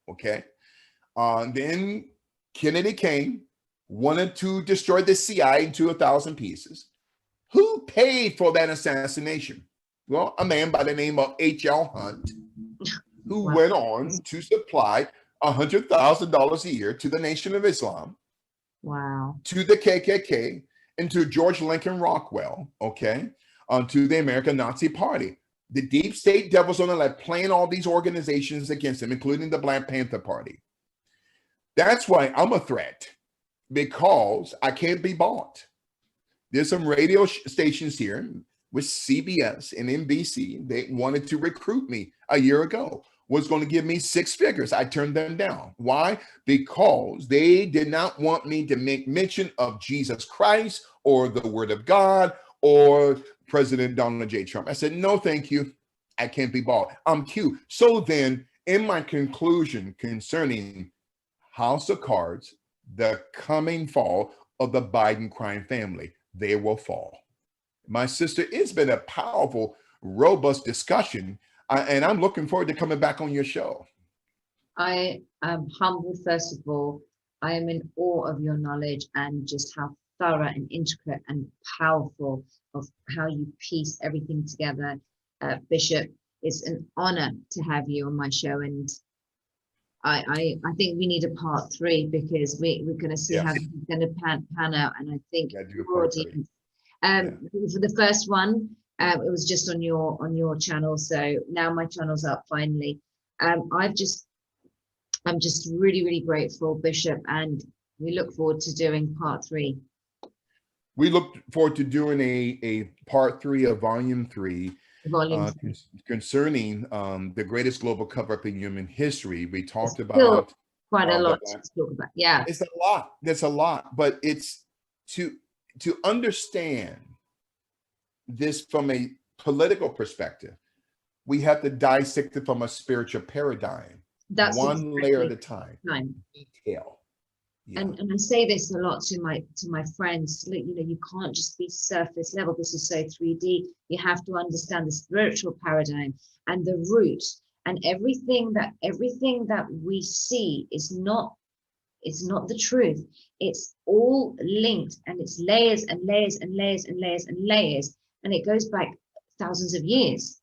Okay. Then Kennedy came, wanted to destroy the CIA into 1,000 pieces. Who paid for that assassination? Well, a man by the name of H.L. Hunt, who went on to supply $100,000 a year to the Nation of Islam, to the KKK, and to George Lincoln Rockwell, okay, to the American Nazi Party. The deep state devils on the left playing all these organizations against him, including the Black Panther Party. That's why I'm a threat, because I can't be bought. There's some radio stations here with CBS and NBC. They wanted to recruit me a year ago, was going to give me 6 figures. I turned them down. Why? Because they did not want me to make mention of Jesus Christ or the Word of God or President Donald J. Trump. I said, no, thank you. I can't be bought. I'm Q. So then, in my conclusion concerning House of Cards, the coming fall of the Biden crime family, they will fall. My sister, it's been a powerful, robust discussion, and I'm looking forward to coming back on your show. I am humbled, first of all. I am in awe of your knowledge and just how thorough and intricate and powerful of how you piece everything together. Bishop, it's an honor to have you on my show, and I think we need a part 3, because we're going to see how it's going to pan out. And I think your audience, for the first one, it was just on your channel. So now my channel's up finally. I'm just really, really grateful, Bishop, and we look forward to doing part 3. We look forward to doing a part 3 of volume 3. Concerning the greatest global cover-up in human history. We talked about quite a lot to talk about. Yeah, it's a lot. There's a lot, but it's to understand this from a political perspective, we have to dissect it from a spiritual paradigm. That's one layer at a time. Detail. Yeah. And I say this a lot to my friends, like, you know, you can't just be surface level. This is so 3D. You have to understand the spiritual paradigm and the root, and everything that we see is not, it's not the truth. It's all linked, and it's layers and layers and layers and layers and layers, and it goes back thousands of years,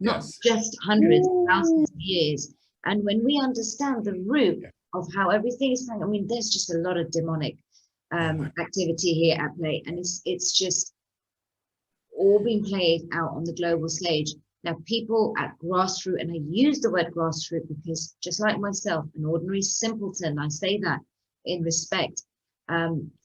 not Yes. just hundreds, thousands of years. And when we understand the root of how everything is playing, I mean, there's just a lot of demonic activity here at play, and it's just all being played out on the global stage. Now, people at grassroots, and I use the word grassroots because just like myself, an ordinary simpleton, I say that in respect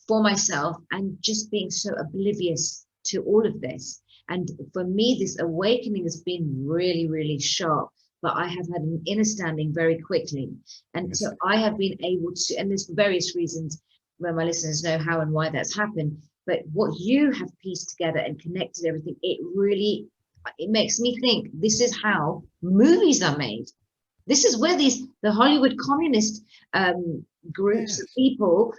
for myself, and just being so oblivious to all of this. And for me, this awakening has been really, really sharp, but I have had an understanding very quickly. And so I have been able to, and there's various reasons where my listeners know how and why that's happened, but what you have pieced together and connected everything, it makes me think this is how movies are made. This is where the Hollywood communist groups of people,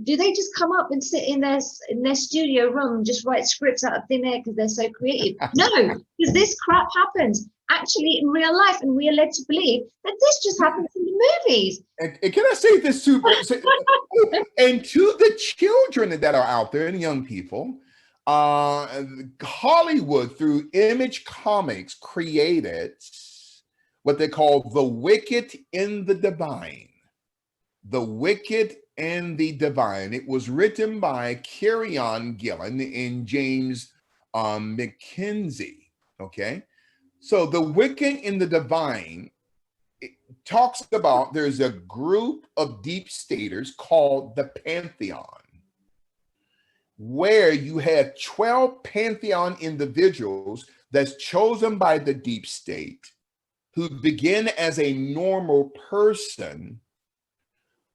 do they just come up and sit in their studio room and just write scripts out of thin air because they're so creative? No, because this crap happens actually in real life, and we are led to believe that this just happens in the movies. And can I say this too? And to the children that are out there and young people, Hollywood through Image Comics created what they call the wicked in the divine. The Wicked and the Divine. It was written by Carrion Gillen and James McKenzie. Okay, so the Wicked and the Divine, it talks about there's a group of deep staters called the Pantheon, where you had 12 Pantheon individuals that's chosen by the deep state, who begin as a normal person,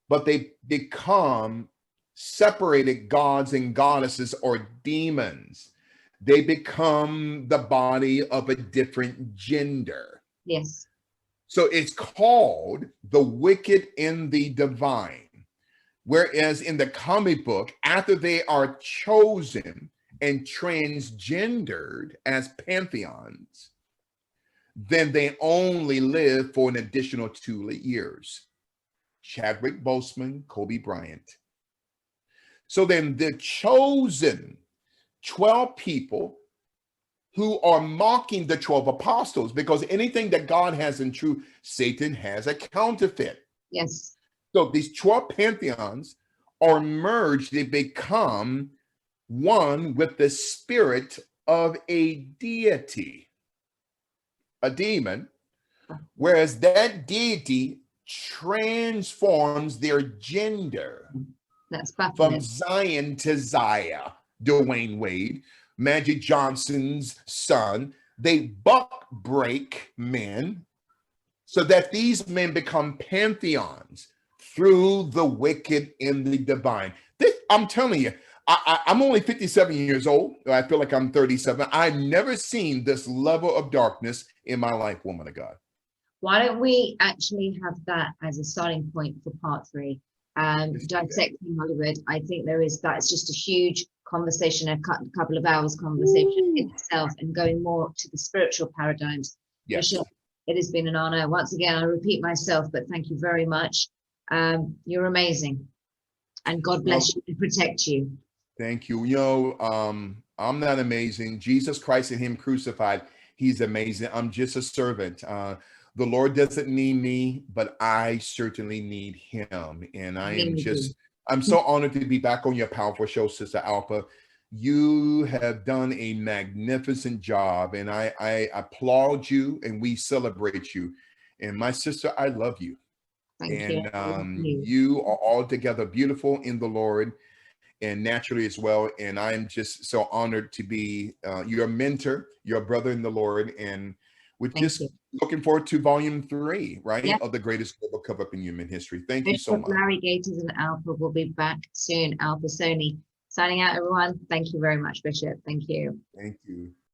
but they become separated gods and goddesses or demons. They become the body of a different gender. Yes. So it's called the wicked and the divine. Whereas in the comic book, after they are chosen and transgendered as pantheons, then they only live for an additional 2 years. Chadwick Boseman, Kobe Bryant. So then the chosen 12 people who are mocking the 12 apostles, because anything that God has in truth, Satan has a counterfeit. Yes. So these 12 pantheons are merged. They become one with the spirit of a deity, a demon, whereas that deity transforms their gender. That's baffling. From Zion to Zaya. Dwayne Wade, Magic Johnson's son, they buck break men so that these men become pantheons through the wicked and the divine. This, I'm telling you, I'm only 57 years old. I feel like I'm 37. I've never seen this level of darkness in my life, woman of God. Why don't we actually have that as a starting point for part 3? Dissecting Hollywood. I think that's just a huge conversation, a couple of hours conversation in itself, and going more to the spiritual paradigms. Yes. Bishop, it has been an honor. Once again, I repeat myself, but thank you very much. You're amazing, and God bless you and protect you. Thank you. You know, I'm not amazing. Jesus Christ and him crucified, he's amazing. I'm just a servant. The Lord doesn't need me, but I certainly need him. And I'm so honored to be back on your powerful show, Sister Alpa. You have done a magnificent job, and I applaud you, and we celebrate you. And my sister, I love you. Thank you. You are altogether beautiful in the Lord, and naturally as well. And I'm just so honored to be your mentor, your brother in the Lord. And we're just looking forward to volume 3, right? Of the greatest global cover-up in human history. Thank you so much. Larry Gaiters and Alpa will be back soon. Alpa Soni. Signing out, everyone. Thank you very much, Bishop. Thank you. Thank you.